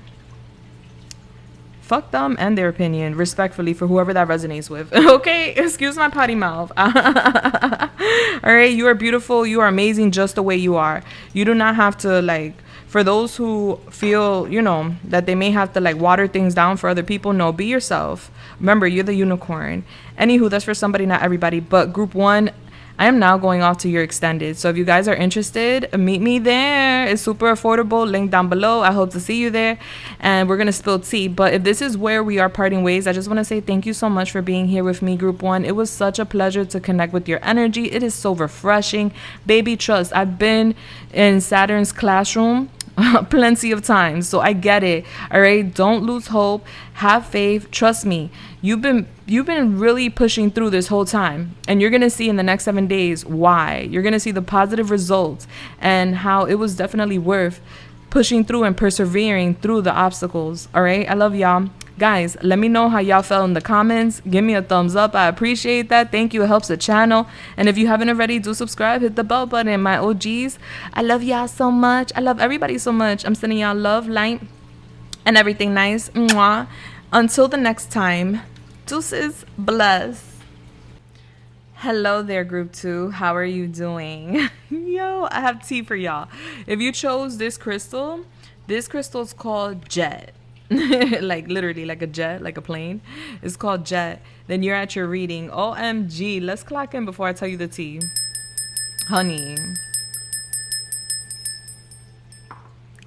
Fuck them and their opinion, respectfully, for whoever that resonates with. Okay, excuse my potty mouth. All right, you are beautiful. You are amazing just the way you are. You do not have to like, for those who feel, you know, that they may have to like water things down for other people. No, be yourself. Remember, you're the unicorn. Anywho, that's for somebody, not everybody. But group 1, I am now going off to your extended. So if you guys are interested, meet me there. It's super affordable. Link down below. I hope to see you there. And we're going to spill tea. But if this is where we are parting ways, I just want to say thank you so much for being here with me, group 1. It was such a pleasure to connect with your energy. It is so refreshing. Baby, trust. I've been in Saturn's classroom plenty of times, so I get it. All right, don't lose hope. Have faith. Trust me. You've been really pushing through this whole time, and you're gonna see in the next 7 days why. You're gonna see the positive results and how it was definitely worth pushing through and persevering through the obstacles. All right, I love y'all. Guys, let me know how y'all felt in the comments. Give me a thumbs up. I appreciate that. Thank you. It helps the channel. And if you haven't already, do subscribe. Hit the bell button. My OGs, I love y'all so much. I love everybody so much. I'm sending y'all love, light, and everything nice. Mwah. Until the next time, deuces, bless. Hello there, group 2. How are you doing? Yo, I have tea for y'all. If you chose this crystal, This crystal is called jet. Like literally like a jet, like a plane. It's called jet. Then you're at your reading. OMG. Let's clock in before I tell you the tea. Honey.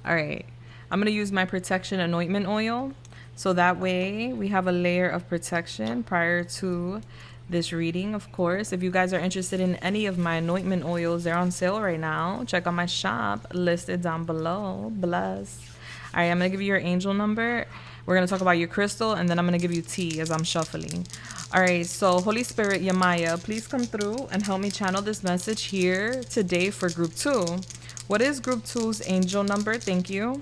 All right. I'm going to use my protection anointment oil. So that way we have a layer of protection prior to this reading, of course. If you guys are interested in any of my anointment oils, they're on sale right now. Check out my shop listed down below. Bless. All right, I'm going to give you your angel number. We're going to talk about your crystal, and then I'm going to give you tea as I'm shuffling. All right, so Holy Spirit, Yamaya, please come through and help me channel this message here today for group 2. What is group 2's angel number? Thank you.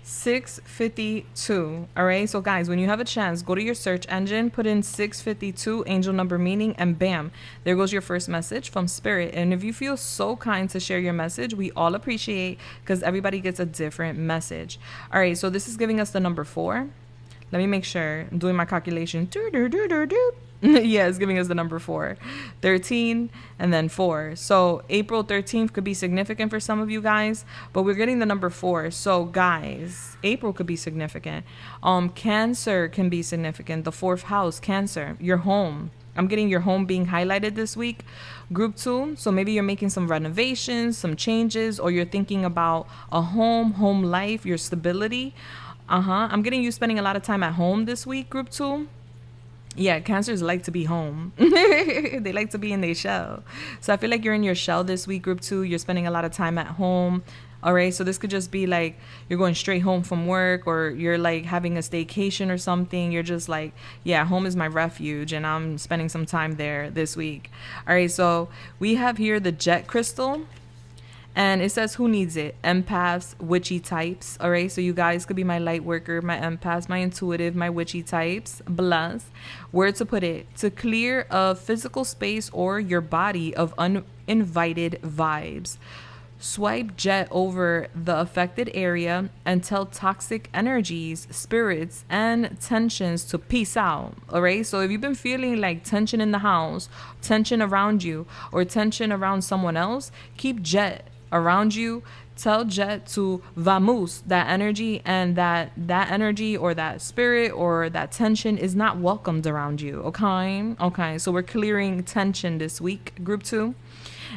652. All right, so guys, when you have a chance, go to your search engine, put in 652 angel number meaning, and bam, there goes your first message from Spirit. And if you feel so kind to share your message, we all appreciate, because everybody gets a different message. All right, so this is giving us the number 4. Let me make sure I'm doing my calculation. Yeah, it's giving us the number 4, 13, and then 4. So April 13th could be significant for some of you guys, but we're getting the number 4. So guys, April could be significant. Cancer can be significant. The 4th house, Cancer, your home. I'm getting your home being highlighted this week. Group 2, so maybe you're making some renovations, some changes, or you're thinking about a home life, your stability. I'm getting you spending a lot of time at home this week, group 2. Yeah, Cancers like to be home. They like to be in their shell. So I feel like you're in your shell this week, group 2. You're spending a lot of time at home. All right, so this could just be like you're going straight home from work, or you're like having a staycation or something. You're just like, yeah, home is my refuge, and I'm spending some time there this week. All right, so we have here the jet crystal. And it says, who needs it? Empaths, witchy types. All right. So you guys could be my light worker, my empaths, my intuitive, my witchy types. Bless. Where to put it? To clear a physical space or your body of uninvited vibes. Swipe jet over the affected area and tell toxic energies, spirits, and tensions to peace out. All right. So if you've been feeling like tension in the house, tension around you, or tension around someone else, keep jet around you. Tell jet to vamos that energy, and that energy or that spirit or that tension is not welcomed around you. Okay, so we're clearing tension this week, group 2.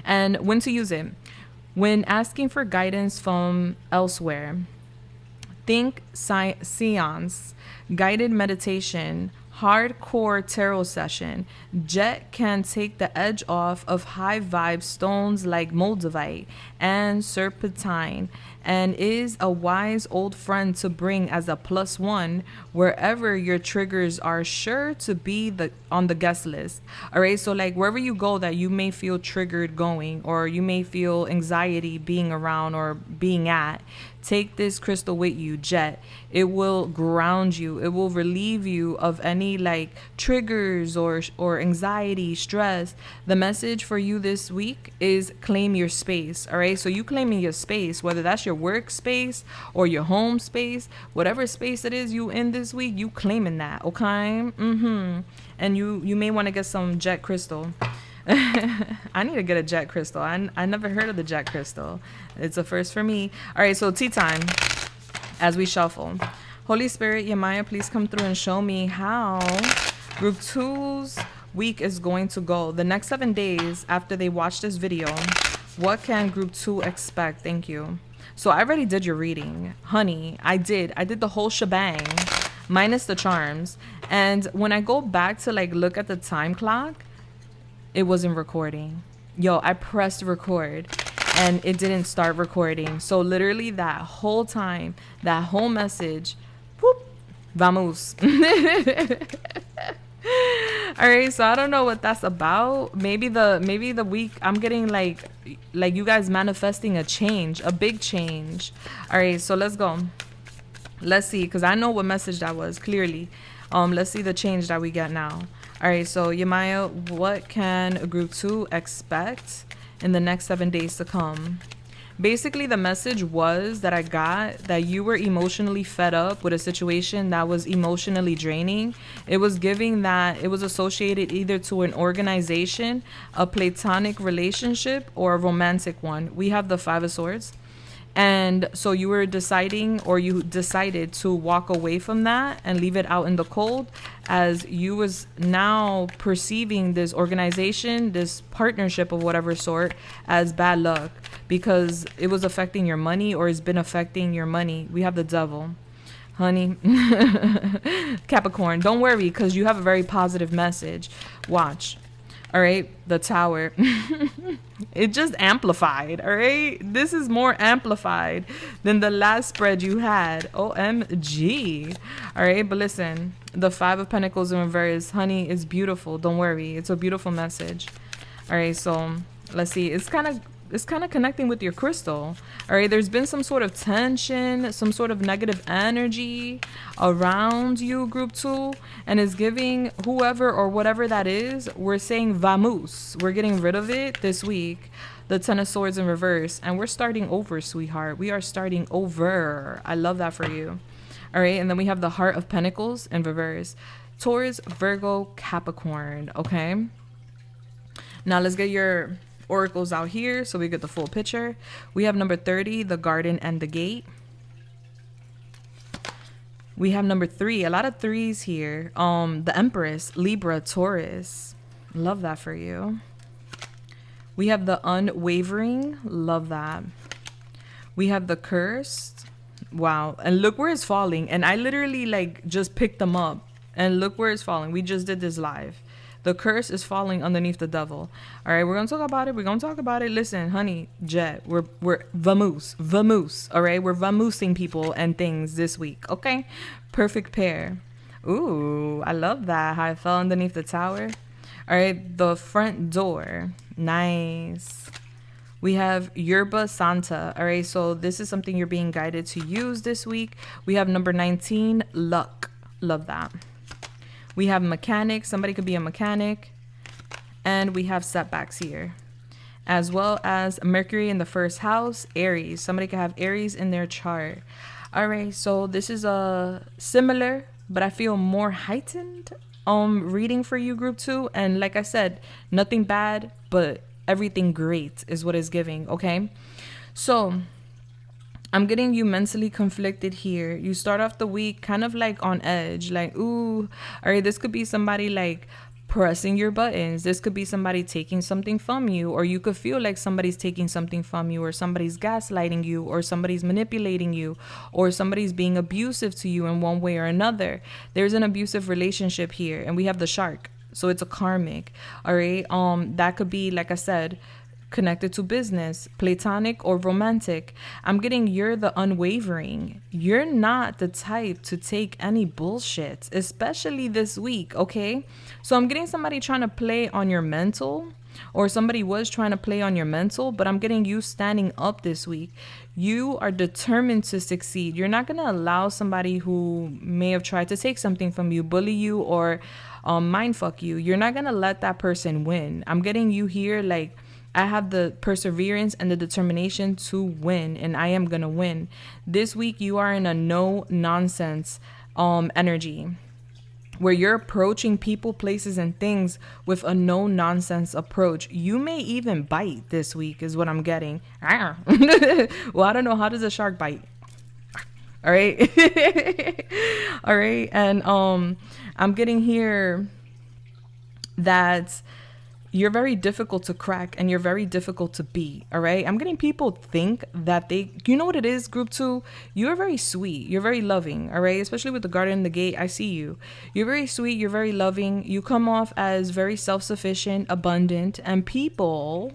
And when to use it: when asking for guidance from elsewhere. Think seance, guided meditation, hardcore tarot session. Jet can take the edge off of high vibe stones like moldavite and serpentine, and is a wise old friend to bring as a +1 wherever your triggers are sure to be on the guest list. All right, so like wherever you go that you may feel triggered going, or you may feel anxiety being around or being at, take this crystal with you, jet. It will ground you. It will relieve you of any like triggers or anxiety, stress. The message for you this week is claim your space. All right, so you claiming your space, whether that's your workspace or your home space, whatever space it is you in this week, you claiming that. Okay. And you may want to get some jet crystal. I need to get a jet crystal. I never heard of the jet crystal. It's a first for me. All right, so tea time as we shuffle. Holy Spirit, Yamaya, please come through and show me how group 2's week is going to go. The next 7 days after they watch this video, what can group 2 expect? Thank you. So I already did your reading. Honey, I did the whole shebang minus the charms. And when I go back to like look at the time clock, it wasn't recording. Yo, I pressed record and it didn't start recording. So literally that whole time, that whole message, whoop, vamos. All right, so I don't know what that's about. Maybe the week I'm getting like you guys manifesting a change, a big change. All right, so let's go. Let's see, because I know what message that was clearly. Let's see the change that we get now. All right, so Yamaya, what can group 2 expect in the next 7 days to come? Basically, the message was that I got that you were emotionally fed up with a situation that was emotionally draining. It was giving that it was associated either to an organization, a platonic relationship, or a romantic one. We have the 5 of Swords. And so you were deciding, or you decided to walk away from that and leave it out in the cold, as you was now perceiving this organization, this partnership of whatever sort, as bad luck because it was affecting your money, or it's been affecting your money. We have the devil. Honey, Capricorn, don't worry, because you have a very positive message. Watch. All right, the Tower. It just amplified. All right, this is more amplified than the last spread you had. OMG. All right, but listen, the Five of Pentacles in reverse, honey, is beautiful. Don't worry, it's a beautiful message. All right, so let's see. It's kind of connecting with your crystal. All right, there's been some sort of tension, some sort of negative energy around you, group 2, and it's giving whoever or whatever that is, we're saying vamos. We're getting rid of it this week. The Ten of Swords in reverse, and we're starting over, sweetheart. We are starting over. I love that for you. All right, and then we have the Heart of Pentacles in reverse. Taurus, Virgo, Capricorn. Okay, now let's get your oracles out here so we get the full picture. We have number 30, the Garden and the Gate. We have number 3, a lot of threes here. The Empress, Libra, Taurus. Love that for you. We have the Unwavering. Love that. We have the Cursed. Wow. And look where it's falling. And I literally like just picked them up. And look where it's falling. We just did this live. The curse is falling underneath the devil. All right, we're going to talk about it. We're going to talk about it. Listen, honey, Jet, we're vamoose. All right, we're vamoosing people and things this week. Okay, perfect pair. Ooh, I love that. How it fell underneath the Tower. All right, the Front Door. Nice. We have Yerba Santa. All right, so this is something you're being guided to use this week. We have number 19, Luck. Love that. We have Mechanic. Somebody could be a mechanic. And we have Setbacks here. As well as Mercury in the first house, Aries. Somebody could have Aries in their chart. All right, so this is a similar, but I feel more heightened reading for you, group 2. And like I said, nothing bad, but everything great is what it's giving, okay? So I'm getting you mentally conflicted here. You start off the week kind of like on edge, like, ooh, all right, this could be somebody like pressing your buttons. This could be somebody taking something from you, or you could feel like somebody's taking something from you, or somebody's gaslighting you, or somebody's manipulating you, or somebody's being abusive to you in one way or another. There's an abusive relationship here, and we have the Shark. So it's a karmic, all right? That could be, like I said, connected to business, platonic or romantic. I'm getting you're the unwavering. You're not the type to take any bullshit, especially this week, okay? So I'm getting somebody trying to play on your mental, or somebody was trying to play on your mental, but I'm getting you standing up this week. You are determined to succeed. You're not going to allow somebody who may have tried to take something from you, bully you, or mind fuck you. You're not going to let that person win. I'm getting you here like, I have the perseverance and the determination to win, and I am going to win. This week, you are in a no nonsense energy where you're approaching people, places, and things with a no nonsense approach. You may even bite this week is what I'm getting. Well, I don't know. How does a shark bite? All right. All right. And I'm getting here that you're very difficult to crack and you're very difficult to beat. All right. I'm getting people think that you know what it is, group 2? You're very sweet. You're very loving. All right. Especially with the Garden and the Gate. I see you. You're very sweet. You're very loving. You come off as very self-sufficient, abundant, and people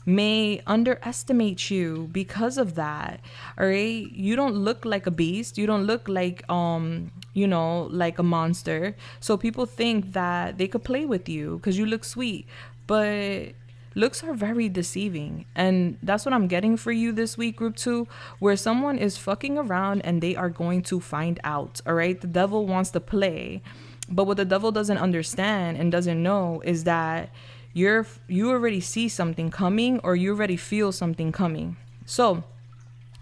may underestimate you because of that. All right. You don't look like a beast. You don't look like, you know, like a monster. So people think that they could play with you because you look sweet. But looks are very deceiving. And that's what I'm getting for you this week, group 2, where someone is fucking around and they are going to find out. All right. The devil wants to play. But what the devil doesn't understand and doesn't know is that you already see something coming, or you already feel something coming. So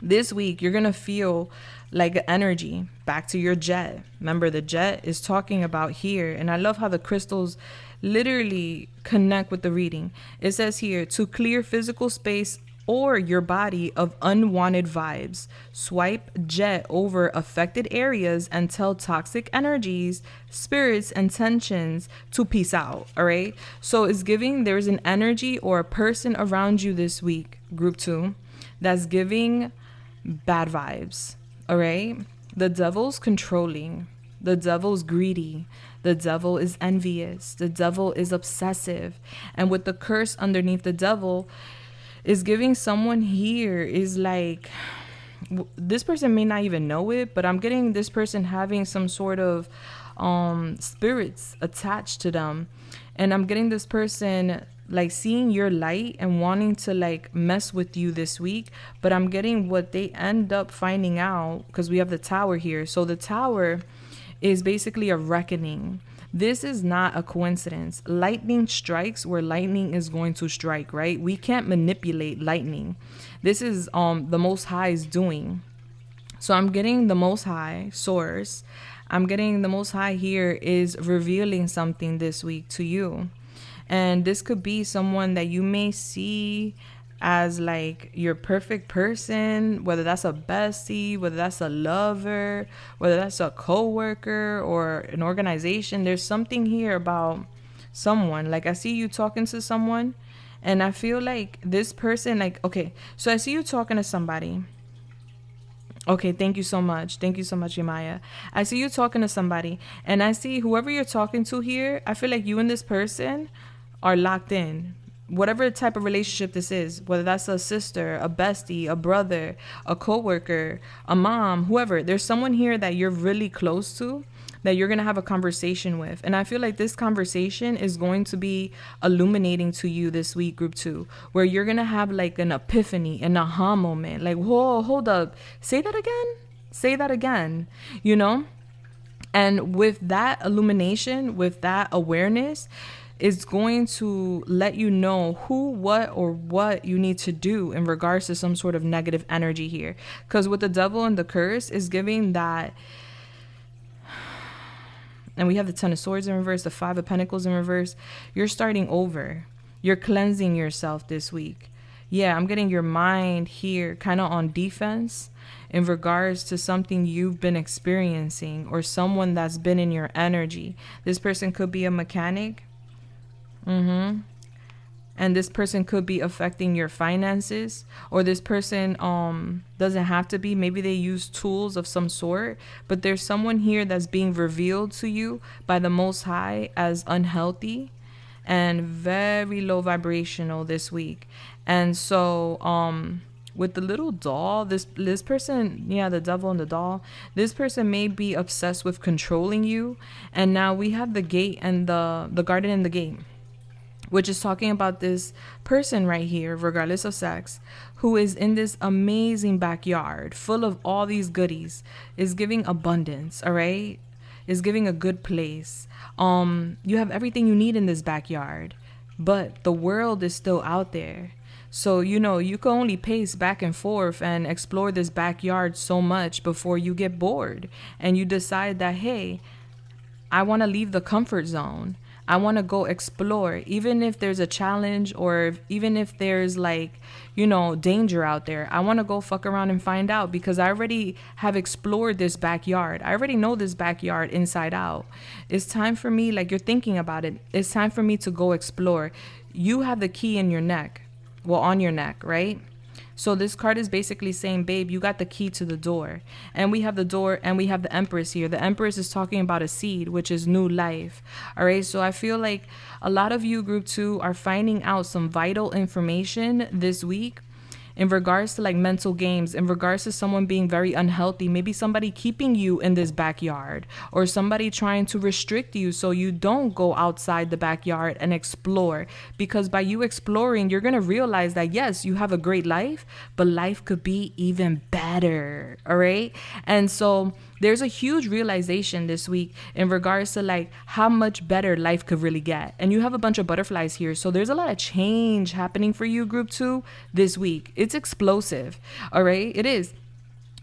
this week, you're going to feel like energy back to your jet. Remember, the jet is talking about here. And I love how the crystals literally connect with the reading. It says here, to clear physical space or your body of unwanted vibes. Swipe jet over affected areas and tell toxic energies, spirits, and tensions to peace out. All right. So it's giving there's an energy or a person around you this week, group 2, that's giving bad vibes. All right. The devil's controlling. The devil's greedy. The devil is envious. The devil is obsessive. And with the curse underneath the devil is giving someone here is like, this person may not even know it, but I'm getting this person having some sort of spirits attached to them. And I'm getting this person like seeing your light and wanting to like mess with you this week. But I'm getting what they end up finding out, because we have the Tower here. So the Tower is basically a reckoning. This is not a coincidence. Lightning strikes where lightning is going to strike, right? We can't manipulate lightning. This is the Most High's doing. So I'm getting the Most High source. I'm getting the Most High here is revealing something this week to you. And this could be someone that you may see as like your perfect person, whether that's a bestie, whether that's a lover, whether that's a co-worker or an organization. There's something here about someone. Like I see you talking to someone and I feel like this person, like, okay, so I see you talking to somebody. Okay, thank you so much. Thank you so much, Yemaya. I see you talking to somebody and I see whoever you're talking to here, I feel like you and this person are locked in. Whatever type of relationship this is, whether that's a sister, a bestie, a brother, a coworker, a mom, whoever, there's someone here that you're really close to that you're going to have a conversation with. And I feel like this conversation is going to be illuminating to you this week, group 2, where you're going to have like an epiphany, an aha moment. Like, whoa, hold up. Say that again. Say that again, you know? And with that illumination, with that awareness, is going to let you know who, what you need to do in regards to some sort of negative energy here. Because with the devil and the curse is giving that. And we have the 10 of Swords in reverse, the 5 of Pentacles in reverse. You're starting over. You're cleansing yourself this week. Yeah, I'm getting your mind here kind of on defense in regards to something you've been experiencing or someone that's been in your energy. This person could be a mechanic. And this person could be affecting your finances, or this person doesn't have to be. Maybe they use tools of some sort, but there's someone here that's being revealed to you by the Most High as unhealthy and very low vibrational this week. And so with the little doll, this person, yeah, the devil and the doll, this person may be obsessed with controlling you. And now we have the gate and the garden and the gate, which is talking about this person right here, regardless of sex, who is in this amazing backyard full of all these goodies, is giving abundance, all right? Is giving a good place. You have everything you need in this backyard, but the world is still out there. So, you know, you can only pace back and forth and explore this backyard so much before you get bored and you decide that, hey, I want to leave the comfort zone. I want to go explore, even if there's a challenge or even if there's like, you know, danger out there. I want to go fuck around and find out because I already have explored this backyard. I already know this backyard inside out. It's time for me, like you're thinking about it. It's time for me to go explore. You have the key in your neck. Well, on your neck, right? So this card is basically saying, babe, you got the key to the door. And we have the door and we have the Empress here. The Empress is talking about a seed, which is new life. All right. So I feel like a lot of you, group 2, are finding out some vital information this week in regards to like mental games, in regards to someone being very unhealthy, maybe somebody keeping you in this backyard or somebody trying to restrict you so you don't go outside the backyard and explore. Because by you exploring, you're going to realize that, yes, you have a great life, but life could be even better. All right. And so there's a huge realization this week in regards to like how much better life could really get. And you have a bunch of butterflies here. So there's a lot of change happening for you, group 2, this week. It's explosive. All right. It is.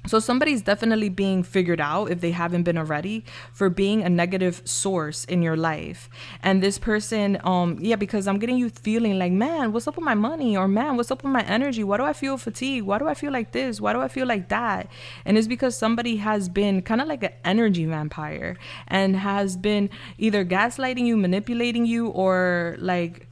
So somebody's definitely being figured out, if they haven't been already, for being a negative source in your life. And this person, because I'm getting you feeling like, man, what's up with my money? Or man, what's up with my energy? Why do I feel fatigued? Why do I feel like this? Why do I feel like that? And it's because somebody has been kind of like an energy vampire and has been either gaslighting you, manipulating you, or like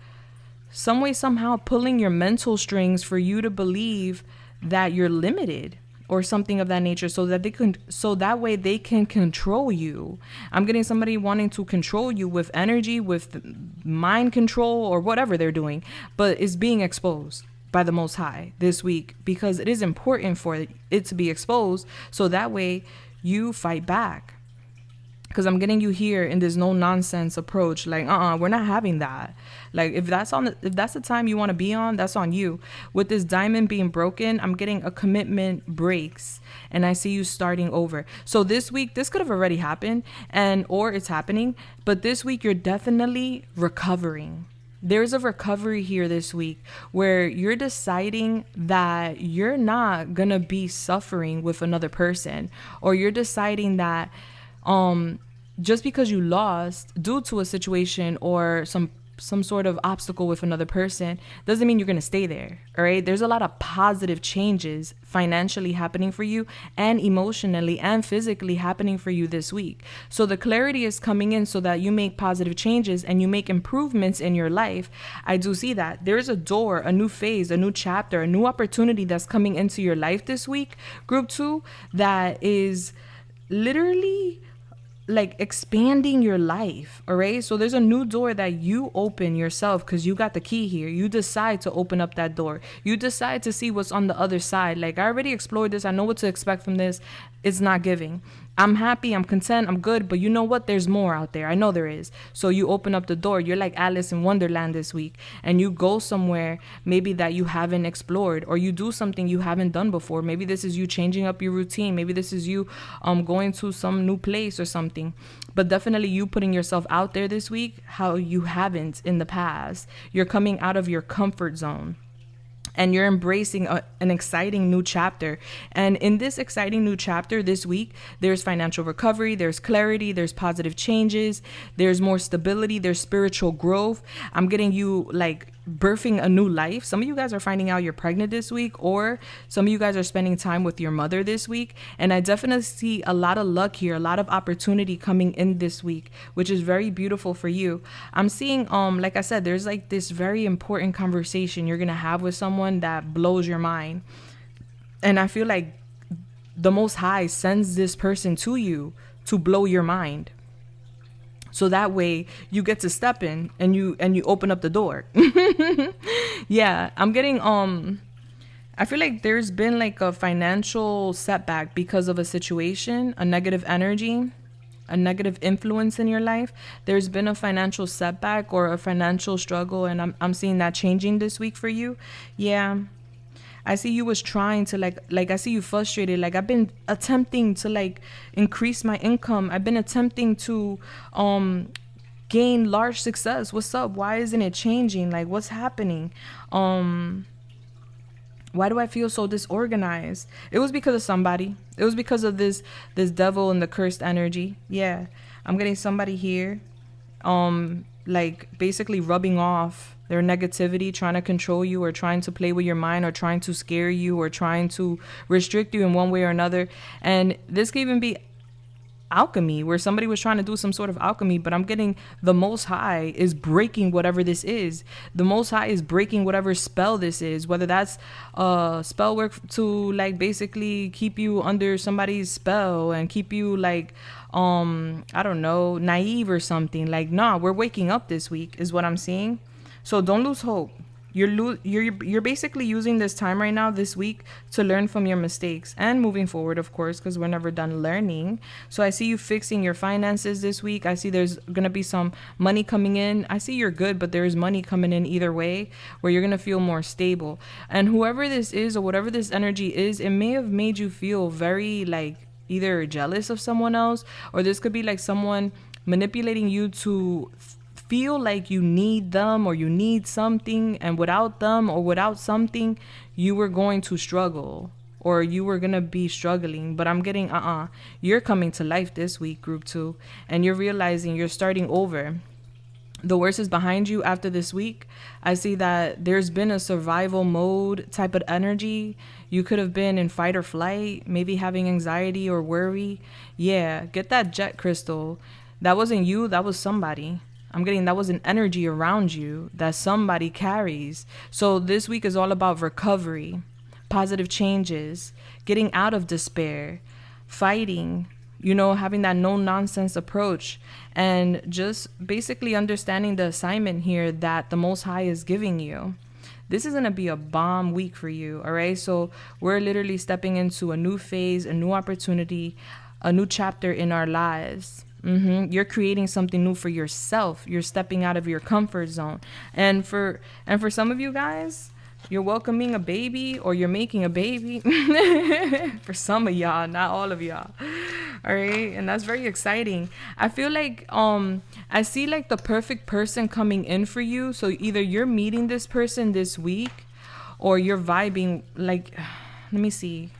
some way, somehow pulling your mental strings for you to believe that you're limited or something of that nature, so that way they can control you. I'm getting somebody wanting to control you with energy, with mind control, or whatever they're doing, but it's being exposed by the Most High this week, because it is important for it to be exposed, so that way you fight back. Because I'm getting you here in this no nonsense approach, like we're not having that. Like if that's the time you want to be on, that's on you. With this diamond being broken, I'm getting a commitment breaks, and I see you starting over. So this week, this could have already happened, or it's happening, but this week you're definitely recovering. There's a recovery here this week where you're deciding that you're not gonna be suffering with another person, or you're deciding that just because you lost due to a situation or some sort of obstacle with another person doesn't mean you're going to stay there. All right. There's a lot of positive changes financially happening for you, and emotionally and physically happening for you this week. So the clarity is coming in so that you make positive changes and you make improvements in your life. I do see that there is a door, a new phase, a new chapter, a new opportunity that's coming into your life this week, group 2, that is literally like expanding your life. All right. So there's a new door that you open yourself, because you got the key here. You decide to open up that door. You decide to see what's on the other side. Like, I already explored this. I know what to expect from this. It's not giving. I'm happy, I'm content, I'm good, but you know what? There's more out there. I know there is. So you open up the door. You're like Alice in Wonderland this week, and you go somewhere maybe that you haven't explored, or you do something you haven't done before. Maybe this is you changing up your routine. Maybe this is you going to some new place or something. But definitely you putting yourself out there this week how you haven't in the past. You're coming out of your comfort zone. And you're embracing an exciting new chapter. And in this exciting new chapter this week, there's financial recovery, there's clarity, there's positive changes, there's more stability, there's spiritual growth. I'm getting you like birthing a new life. Some of you guys are finding out you're pregnant this week, or some of you guys are spending time with your mother this week. And I definitely see a lot of luck here, a lot of opportunity coming in this week, which is very beautiful for you. I'm seeing, like I said, there's like this very important conversation you're going to have with someone that blows your mind. And I feel like the Most High sends this person to you to blow your mind. So that way you get to step in and you open up the door. Yeah, I'm getting, I feel like there's been like a financial setback because of a situation, a negative energy, a negative influence in your life. There's been a financial setback or a financial struggle, and I'm seeing that changing this week for you. Yeah. I see you was trying to like I see you frustrated. Like, I've been attempting to like increase my income. I've been attempting to gain large success. What's up? Why isn't it changing? Like, what's happening? Why do I feel so disorganized? It was because of somebody. It was because of this devil and the cursed energy. Yeah. I'm getting somebody here like basically rubbing off their negativity, trying to control you, or trying to play with your mind, or trying to scare you, or trying to restrict you in one way or another. And this could even be alchemy, where somebody was trying to do some sort of alchemy, but I'm getting the Most High is breaking whatever this is. The Most High is breaking whatever spell this is, whether that's spell work to like basically keep you under somebody's spell and keep you like I don't know, naive or something. Like, nah, we're waking up this week is what I'm seeing. So don't lose hope. You're basically using this time right now, this week, to learn from your mistakes and moving forward, of course, because we're never done learning. So I see you fixing your finances this week. I see there's going to be some money coming in. I see you're good, but there's money coming in either way, where you're going to feel more stable. And whoever this is, or whatever this energy is, it may have made you feel very like either jealous of someone else, or this could be like someone manipulating you to feel like you need them, or you need something, and without them or without something, you were going to struggle, or you were gonna be struggling, but I'm getting you're coming to life this week, group 2, and you're realizing you're starting over. The worst is behind you after this week. I see that there's been a survival mode type of energy. You could have been in fight or flight, maybe having anxiety or worry. Yeah, get that jet crystal. That wasn't you, that was somebody. I'm getting that was an energy around you that somebody carries. So this week is all about recovery, positive changes, getting out of despair, fighting, having that no nonsense approach, and just basically understanding the assignment here that the Most High is giving you. This is going to be a bomb week for you. All right. So we're literally stepping into a new phase, a new opportunity, a new chapter in our lives. You're creating something new for yourself. You're stepping out of your comfort zone. And for some of you guys, you're welcoming a baby, or you're making a baby. For some of y'all, not all of y'all. All right. And that's very exciting. I feel like I see like the perfect person coming in for you. So either you're meeting this person this week, or you're vibing. Like, let me see.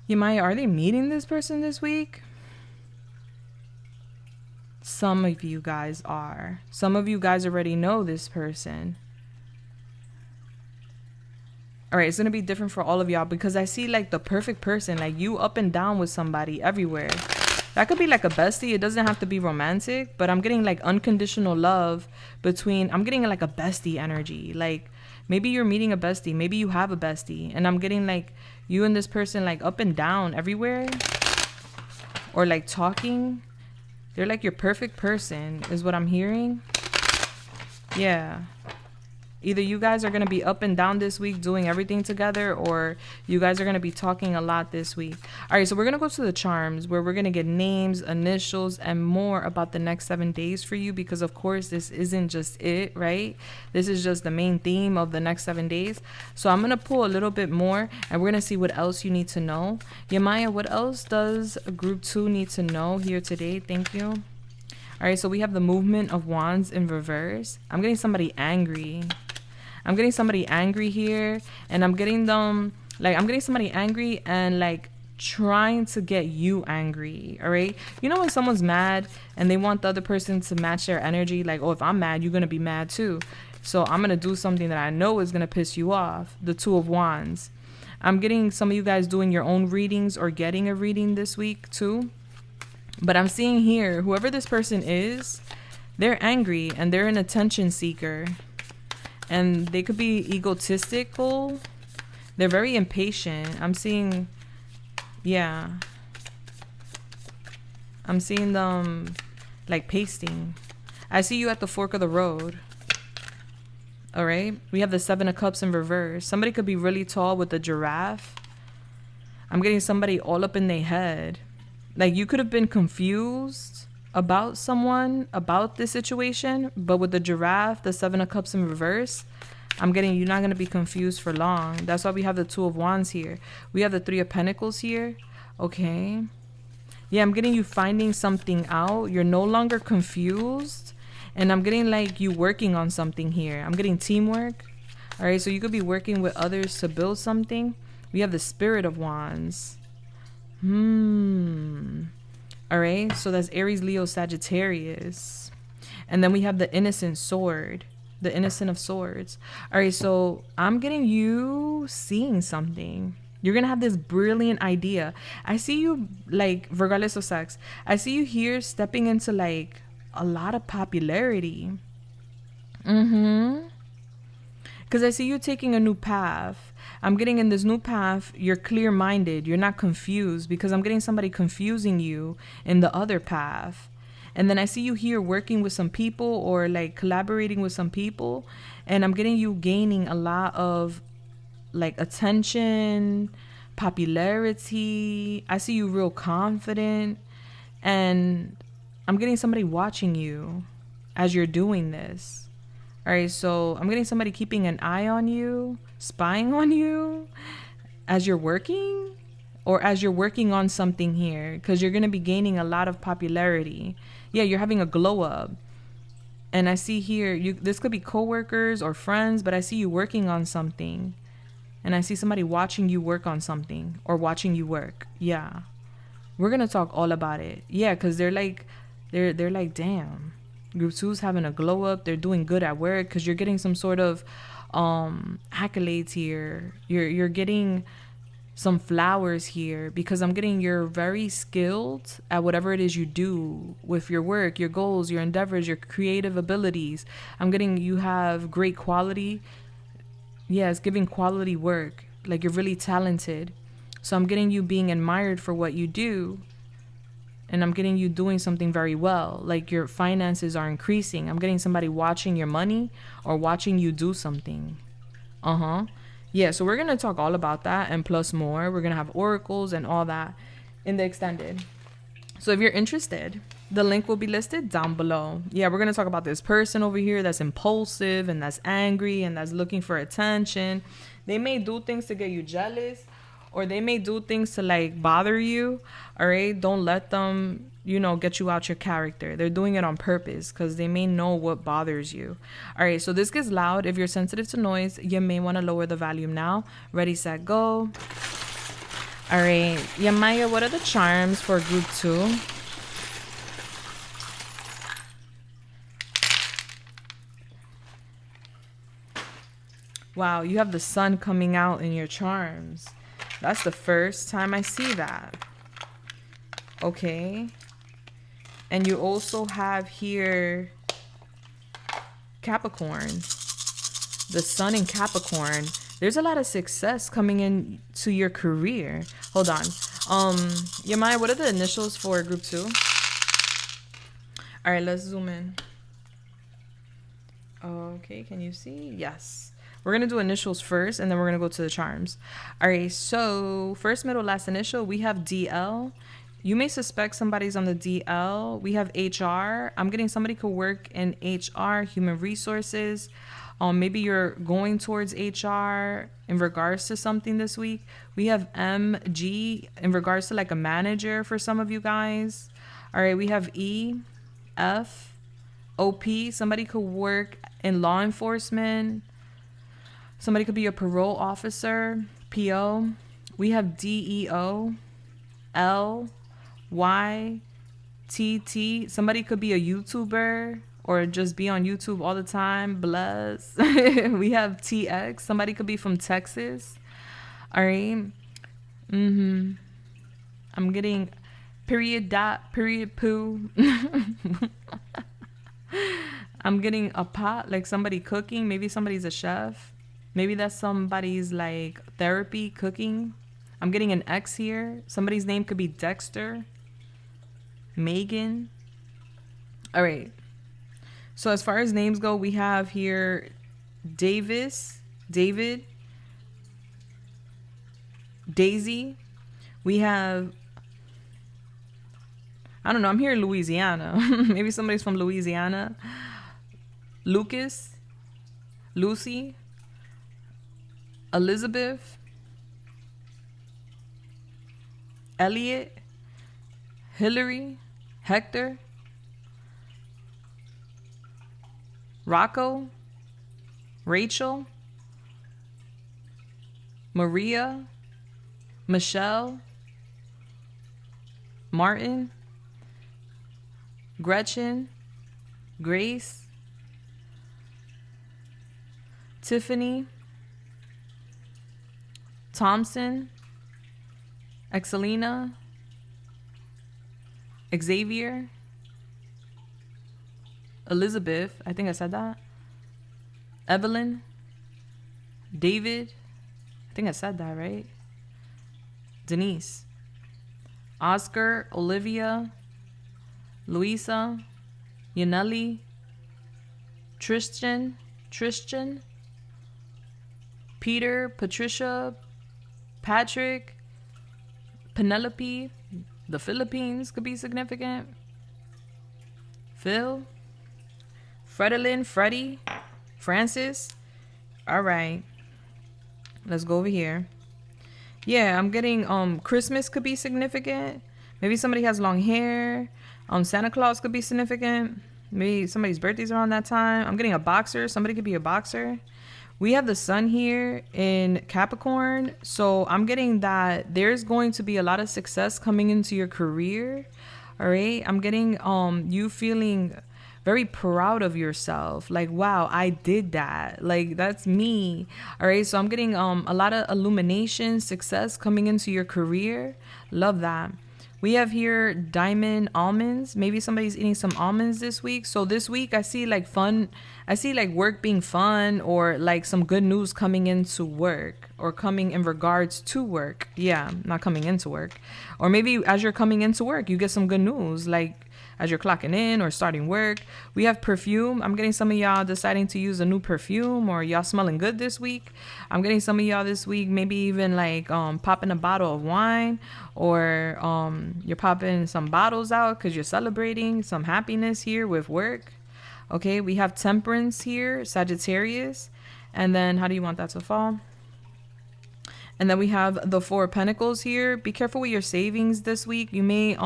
Maya, are they meeting this person this week? Some of you guys are. Some of you guys already know this person. All right, it's going to be different for all of y'all, because I see like the perfect person, like you up and down with somebody everywhere. That could be like a bestie. It doesn't have to be romantic, but I'm getting like unconditional love I'm getting like a bestie energy. Like maybe you're meeting a bestie. Maybe you have a bestie. And I'm getting like you and this person like up and down everywhere, or like talking. They're like your perfect person is what I'm hearing. Yeah. Either you guys are going to be up and down this week doing everything together, or you guys are going to be talking a lot this week. All right, so we're going to go to the charms, where we're going to get names, initials, and more about the next 7 days for you, because of course this isn't just it, right? This is just the main theme of the next 7 days. So I'm going to pull a little bit more, and we're going to see what else you need to know. Maya, what else does group 2 need to know here today? Thank you. All right, so we have the movement of wands in reverse. I'm getting somebody angry. I'm getting somebody angry here, and I'm getting somebody angry and like trying to get you angry. All right. When someone's mad and they want the other person to match their energy, like, oh, if I'm mad, you're going to be mad too. So I'm going to do something that I know is going to piss you off. The 2 of Wands. I'm getting some of you guys doing your own readings or getting a reading this week too. But I'm seeing here, whoever this person is, they're angry and they're an attention seeker. And they could be egotistical. They're very impatient. I'm seeing them like pasting. I see you at the fork of the road. All right. We have the 7 of Cups in reverse. Somebody could be really tall with a giraffe. I'm getting somebody all up in their head. Like you could have been confused about someone, about this situation, but with the giraffe, the 7 of Cups in reverse, I'm getting you're not going to be confused for long. That's why we have the 2 of Wands here. We have the 3 of Pentacles here. Okay. Yeah, I'm getting you finding something out. You're no longer confused. And I'm getting like you working on something here. I'm getting teamwork. All right, so you could be working with others to build something. We have the Spirit of Wands. All right, so that's Aries, Leo, Sagittarius. And then we have the Innocent Sword, the Innocent of Swords. All right, so I'm getting you seeing something. You're going to have this brilliant idea. I see you, like, regardless of sex, I see you here stepping into, like, a lot of popularity. Because I see you taking a new path. I'm getting in this new path, you're clear-minded. You're not confused, because I'm getting somebody confusing you in the other path. And then I see you here working with some people or like collaborating with some people. And I'm getting you gaining a lot of like attention, popularity. I see you real confident. And I'm getting somebody watching you as you're doing this. All right, so I'm getting somebody keeping an eye on you, spying on you as you're working, or as you're working on something here, because you're going to be gaining a lot of popularity. Yeah, you're having a glow up. And I see here, this could be coworkers or friends, but I see you working on something. And I see somebody watching you work on something or watching you work. Yeah. We're going to talk all about it. Yeah, because they're like, damn. Group 2's having a glow up. They're doing good at work because you're getting some sort of accolades here. You're getting some flowers here because I'm getting you're very skilled at whatever it is you do with your work, your goals, your endeavors, your creative abilities. I'm getting you have great quality. Yeah, it's giving quality work. Like you're really talented. So I'm getting you being admired for what you do. And I'm getting you doing something very well. Like your finances are increasing. I'm getting somebody watching your money or watching you do something. Yeah, so we're going to talk all about that and plus more. We're going to have oracles and all that in the extended. So if you're interested, the link will be listed down below. Yeah, we're going to talk about this person over here that's impulsive and that's angry and that's looking for attention. They may do things to get you jealous, or they may do things to like bother you. All right, don't let them, get you out your character. They're doing it on purpose because they may know what bothers you. All right, so this gets loud. If you're sensitive to noise, you may want to lower the volume now. Ready, set, go. All right, yeah, Maya, what are the charms for group 2? Wow, you have the sun coming out in your charms. That's the first time I see that. Okay. And you also have here Capricorn. The sun in Capricorn. There's a lot of success coming in to your career. Hold on. Yamai, what are the initials for group 2? All right, let's zoom in. Okay, can you see? Yes. We're going to do initials first, and then we're going to go to the charms. All right, so first, middle, last initial, we have DL. You may suspect somebody's on the DL. We have HR. I'm getting somebody could work in HR, human resources. Maybe you're going towards HR in regards to something this week. We have MG in regards to like a manager for some of you guys. All right, we have E, F, OP. Somebody could work in law enforcement. Somebody could be a parole officer, PO. We have DEO, L, Y, TT. Somebody could be a YouTuber or just be on YouTube all the time. Bless. We have TX. Somebody could be from Texas. All right. I'm getting period dot period poo. I'm getting a pot, like somebody cooking. Maybe somebody's a chef. Maybe that's somebody's like therapy cooking. I'm getting an X here. Somebody's name could be Dexter, Megan. All right. So as far as names go, we have here Davis, David, Daisy. We have, I don't know, I'm here in Louisiana. Maybe somebody's from Louisiana. Lucas, Lucy, Elizabeth, Elliot, Hillary, Hector, Rocco, Rachel, Maria, Michelle, Martin, Gretchen, Grace, Tiffany, Thompson, Excelina, Xavier, Elizabeth, I think I said that, Evelyn, David, I think I said that, right? Denise, Oscar, Olivia, Luisa, Yaneli, Tristan, Peter, Patricia, Patrick, Penelope, the Philippines could be significant, Phil, Fredolyn, Freddie, Francis. All right, let's go over here. Yeah, I'm getting Christmas could be significant. Maybe somebody has long hair. Santa Claus could be significant. Maybe somebody's birthday's around that time. I'm getting a boxer. Somebody could be a boxer. We have the sun here in Capricorn. So I'm getting that there's going to be a lot of success coming into your career. All right. I'm getting you feeling very proud of yourself. Like, wow, I did that. Like, that's me. All right. So I'm getting a lot of illumination, success coming into your career. Love that. We have here diamond almonds. Maybe somebody's eating some almonds this week. So this week I see like fun. I see like work being fun, or like some good news coming into work, or coming in regards to work. Yeah, not coming into work. Or maybe as you're coming into work, you get some good news, like as you're clocking in or starting work. We have perfume. I'm getting some of y'all deciding to use a new perfume, or y'all smelling good this week. I'm getting some of y'all this week maybe even like popping a bottle of wine, or you're popping some bottles out because you're celebrating some happiness here with work. Okay, we have temperance here, Sagittarius. And then how do you want that to fall? And then we have the Four of Pentacles here. Be careful with your savings this week. You may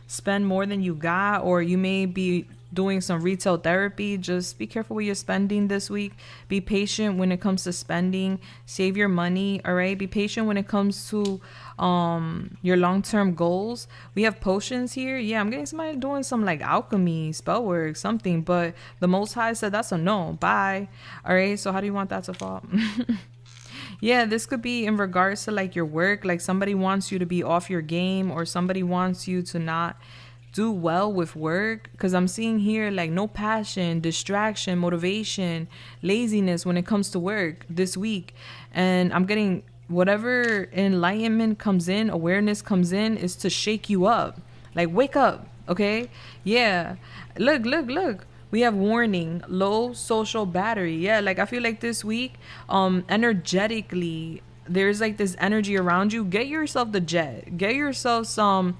spend more than you got, or you may be doing some retail therapy. Just be careful with your spending this week. Be patient when it comes to spending. Save your money. All right, be patient when it comes to your long-term goals. We have potions here. Yeah, I'm getting somebody doing some like alchemy, spell work, something, but the Most High said that's a no. Bye. All right, so how do you want that to fall? Yeah, this could be in regards to like your work. Like somebody wants you to be off your game, or somebody wants you to not do well with work. Because I'm seeing here like no passion, distraction, motivation, laziness when it comes to work this week. And I'm getting whatever enlightenment comes in, awareness comes in, is to shake you up. Like, wake up. Okay. Yeah. Look. We have warning, low social battery. Yeah, like I feel like this week, energetically, there's like this energy around you. Get yourself the jet. Get yourself some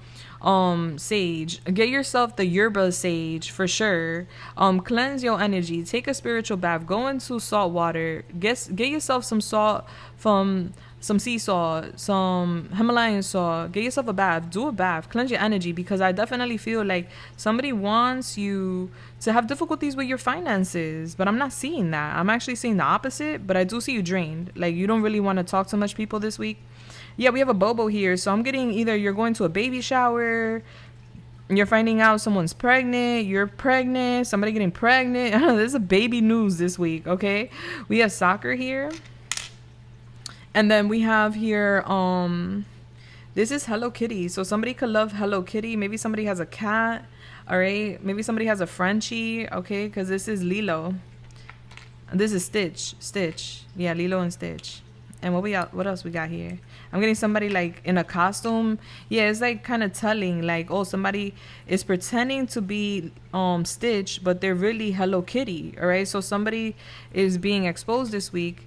sage. Get yourself the yerba sage for sure. Cleanse your energy. Take a spiritual bath. Go into salt water. Get yourself some salt from some sea salt, some Himalayan salt. Get yourself a bath. Do a bath. Cleanse your energy, because I definitely feel like somebody wants you to have difficulties with your finances, but I'm not seeing that. I'm actually seeing the opposite, but I do see you drained. Like you don't really want to talk to much people this week. Yeah, we have a Bobo here. So I'm getting either you're going to a baby shower, you're finding out someone's pregnant, you're pregnant, somebody getting pregnant. There's a baby news this week, okay? We have soccer here. And then we have here, this is Hello Kitty. So somebody could love Hello Kitty. Maybe somebody has a cat. All right. Maybe somebody has a Frenchie. Okay. Because this is Lilo. This is Stitch. Yeah, Lilo and Stitch. And what else we got here? I'm getting somebody like in a costume. Yeah, it's like kind of telling like, oh, somebody is pretending to be Stitch, but they're really Hello Kitty. All right. So somebody is being exposed this week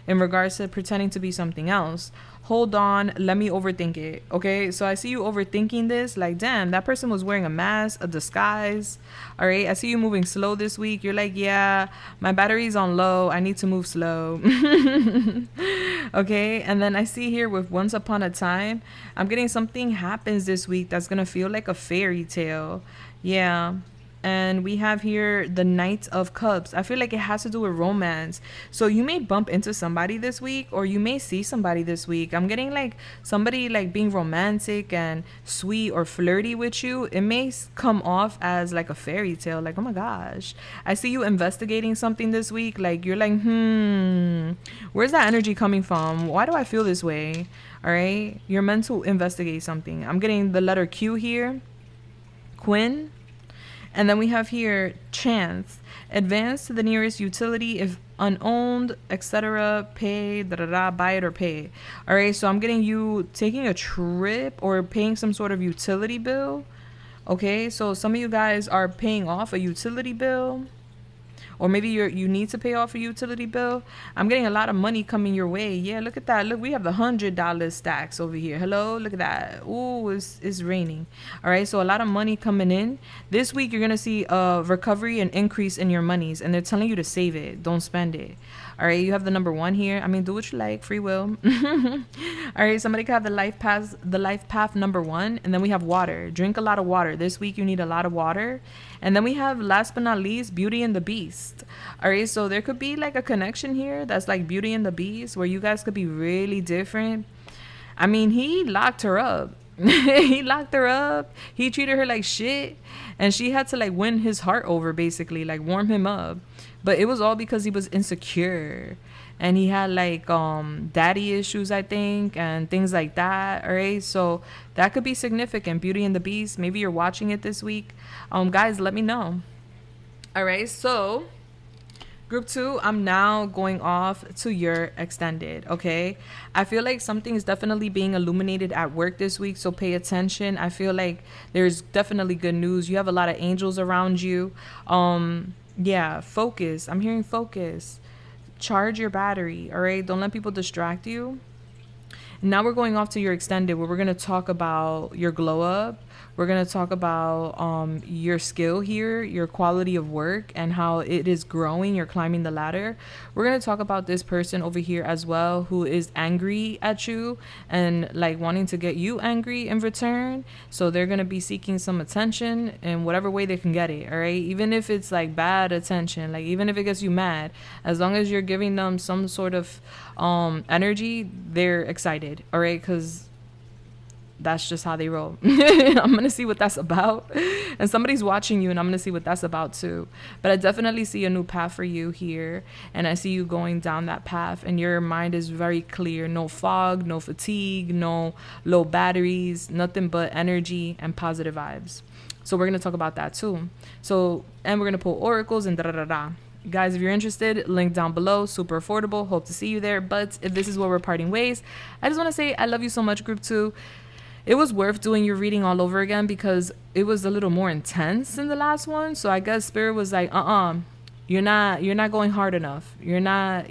in regards to pretending to be something else. Hold on, let me overthink it. Okay, so I see you overthinking this. Like, damn, that person was wearing a mask, a disguise. All right, I see you moving slow this week. You're like, yeah, my battery's on low. I need to move slow. Okay, and then I see here with Once Upon a Time, I'm getting something happens this week that's gonna feel like a fairy tale. Yeah. And we have here the Knight of Cups. I feel like it has to do with romance. So you may bump into somebody this week, or you may see somebody this week. I'm getting like somebody like being romantic and sweet or flirty with you. It may come off as like a fairy tale. Like, oh my gosh. I see you investigating something this week. Like you're like, where's that energy coming from? Why do I feel this way? All right. You're meant to investigate something. I'm getting the letter Q here. Quinn. And then we have here chance. Advance to the nearest utility if unowned, etc. Pay, buy it or pay. All right, so I'm getting you taking a trip or paying some sort of utility bill. Okay, so some of you guys are paying off a utility bill. Or maybe you need to pay off a utility bill. I'm getting a lot of money coming your way. Yeah, look at that. Look, we have the $100 stacks over here. Hello, look at that. Ooh, it's raining. All right, so a lot of money coming in. This week, you're going to see a recovery and increase in your monies. And they're telling you to save it. Don't spend it. All right, you have the number 1 here. I mean, do what you like, free will. All right, somebody could have the life path number 1, and then we have water. Drink a lot of water. This week you need a lot of water. And then we have, last but not least, Beauty and the Beast. All right, so there could be like a connection here that's like Beauty and the Beast, where you guys could be really different. I mean, he locked her up. He locked her up. He treated her like shit, and she had to like win his heart over, basically, like warm him up. But it was all because he was insecure, and he had like daddy issues, I think, and things like that. All right, so that could be significant. Beauty and the Beast. Maybe you're watching it this week. Guys, let me know. All right, so Group 2, I'm now going off to your extended, okay? I feel like something is definitely being illuminated at work this week, so pay attention. I feel like there's definitely good news. You have a lot of angels around you. Yeah, focus. I'm hearing focus. Charge your battery, all right? Don't let people distract you. Now we're going off to your extended, where we're going to talk about your glow up. We're going to talk about your skill here, your quality of work, and how it is growing. You're climbing the ladder. We're going to talk about this person over here as well, who is angry at you and like wanting to get you angry in return. So they're going to be seeking some attention in whatever way they can get it. All right. Even if it's like bad attention, like even if it gets you mad, as long as you're giving them some sort of energy, they're excited. All right. Because that's just how they roll. I'm going to see what that's about. And somebody's watching you, and I'm going to see what that's about too. But I definitely see a new path for you here. And I see you going down that path, and your mind is very clear. No fog, no fatigue, no low batteries, nothing but energy and positive vibes. So we're going to talk about that too. So, and we're going to pull oracles and da-da-da-da. Guys, if you're interested, link down below. Super affordable. Hope to see you there. But if this is where we're parting ways, I just want to say I love you so much, Group 2. It was worth doing your reading all over again because it was a little more intense than the last one. So I guess Spirit was like, you're not going hard enough. You're not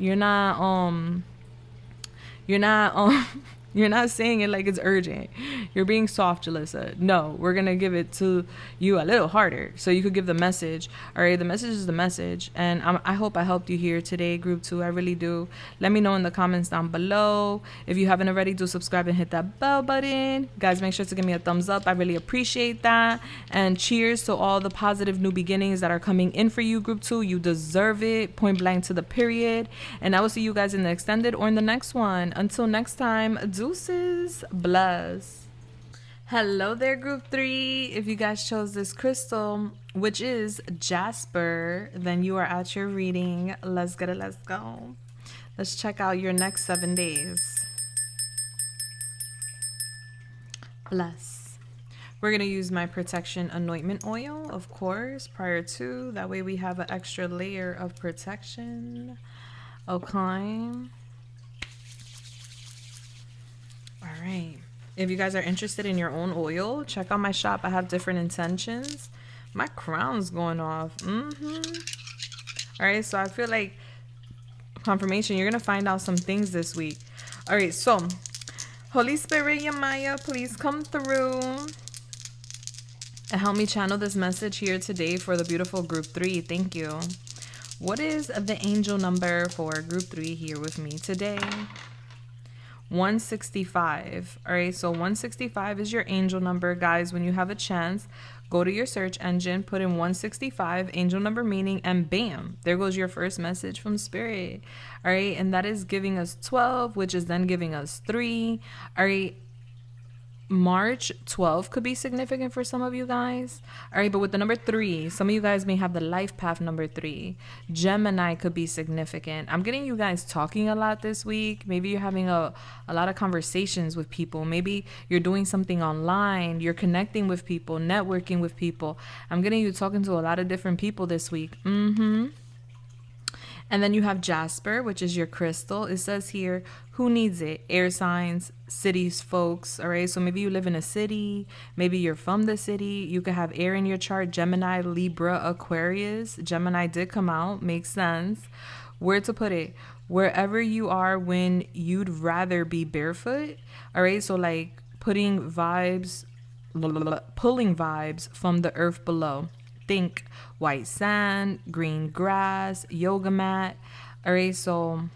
you're not saying it like it's urgent. You're being soft, Julissa. No, we're going to give it to you a little harder so you could give the message. All right, the message is the message. And I hope I helped you here today, Group 2. I really do. Let me know in the comments down below. If you haven't already, do subscribe and hit that bell button. Guys, make sure to give me a thumbs up. I really appreciate that. And cheers to all the positive new beginnings that are coming in for you, Group 2. You deserve it. Point blank to the period. And I will see you guys in the extended or in the next one. Until next time, deuces, bless. Hello there, Group 3. If you guys chose this crystal, which is Jasper, then you are at your reading. Let's get it. Let's go. Let's check out your next 7 days. Bless. We're going to use my protection anointment oil, of course, prior to. That way we have an extra layer of protection. Okay. All right. If you guys are interested in your own oil, check out my shop. I have different intentions. My crown's going off. All right. So I feel like confirmation, you're going to find out some things this week. All right. So Holy Spirit, Yamaya, please come through and help me channel this message here today for the beautiful Group 3. Thank you. What is the angel number for Group 3 here with me today? 165. All right, so 165 is your angel number. Guys, when you have a chance, go to your search engine, put in 165, angel number meaning, and bam, there goes your first message from Spirit. All right, and that is giving us 12, which is then giving us 3. All right, March 12 could be significant for some of you guys. All right, but with the number 3, some of you guys may have the life path number 3. Gemini could be significant. I'm getting you guys talking a lot this week. Maybe you're having a lot of conversations with people. Maybe you're doing something online. You're connecting with people, networking with people. I'm getting you talking to a lot of different people this week. And then you have Jasper, which is your crystal. It says here, who needs it? Air signs, cities, folks. All right. So maybe you live in a city. Maybe you're from the city. You could have air in your chart. Gemini, Libra, Aquarius. Gemini did come out. Makes sense. Where to put it? Wherever you are when you'd rather be barefoot. All right. So like pulling vibes from the earth below. Think white sand, green grass, yoga mat, All right, so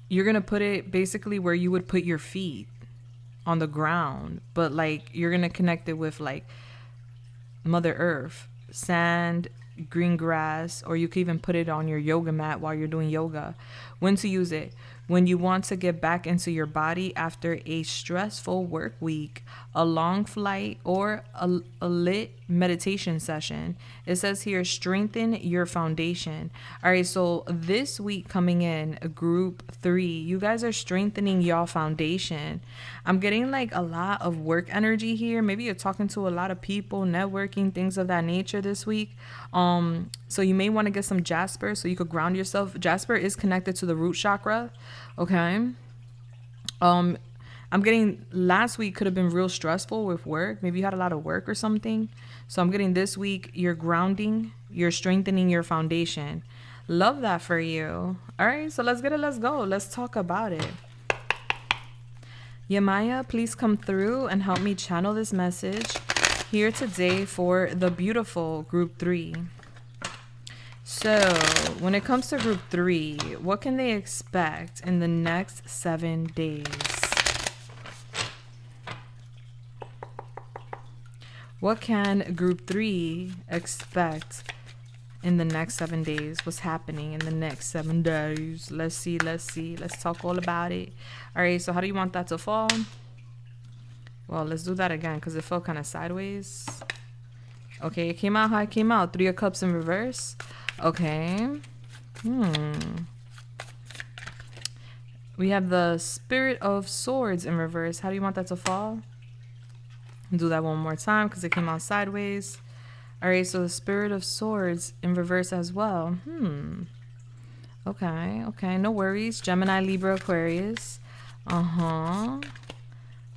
you're going to put it basically where you would put your feet, on the ground, but like you're going to connect it with like Mother Earth, sand, green grass, or you can even put it on your yoga mat while you're doing yoga. When to use it? When you want to get back into your body after a stressful work week, a long flight, or a lit meditation session. It says here, strengthen your foundation. All right, so this week coming in, group 3, you guys are strengthening your foundation. I'm getting like a lot of work energy here. Maybe you're talking to a lot of people, networking, things of that nature this week. So you may want to get some jasper so you could ground yourself. Jasper is connected to the root chakra. Okay. I'm getting last week could have been real stressful with work. Maybe you had a lot of work or something. So I'm getting this week, you're grounding, you're strengthening your foundation. Love that for you. All right, so let's get it. Let's go. Let's talk about it. Yamaya, please come through and help me channel this message here today for the beautiful group 3. So when it comes to group 3, what can they expect in the next 7 days? What can group 3 expect in the next 7 days? What's happening in the next 7 days? Let's see. Let's talk all about it. All right, so how do you want that to fall? Well, let's do that again because it fell kind of sideways. Okay, it came out how it came out. 3 of Cups in reverse. Okay. We have the Spirit of Swords in reverse. How do you want that to fall? Do that one more time because it came out sideways. All right, so the Spirit of Swords in reverse as well. Okay, no worries. Gemini, Libra, Aquarius.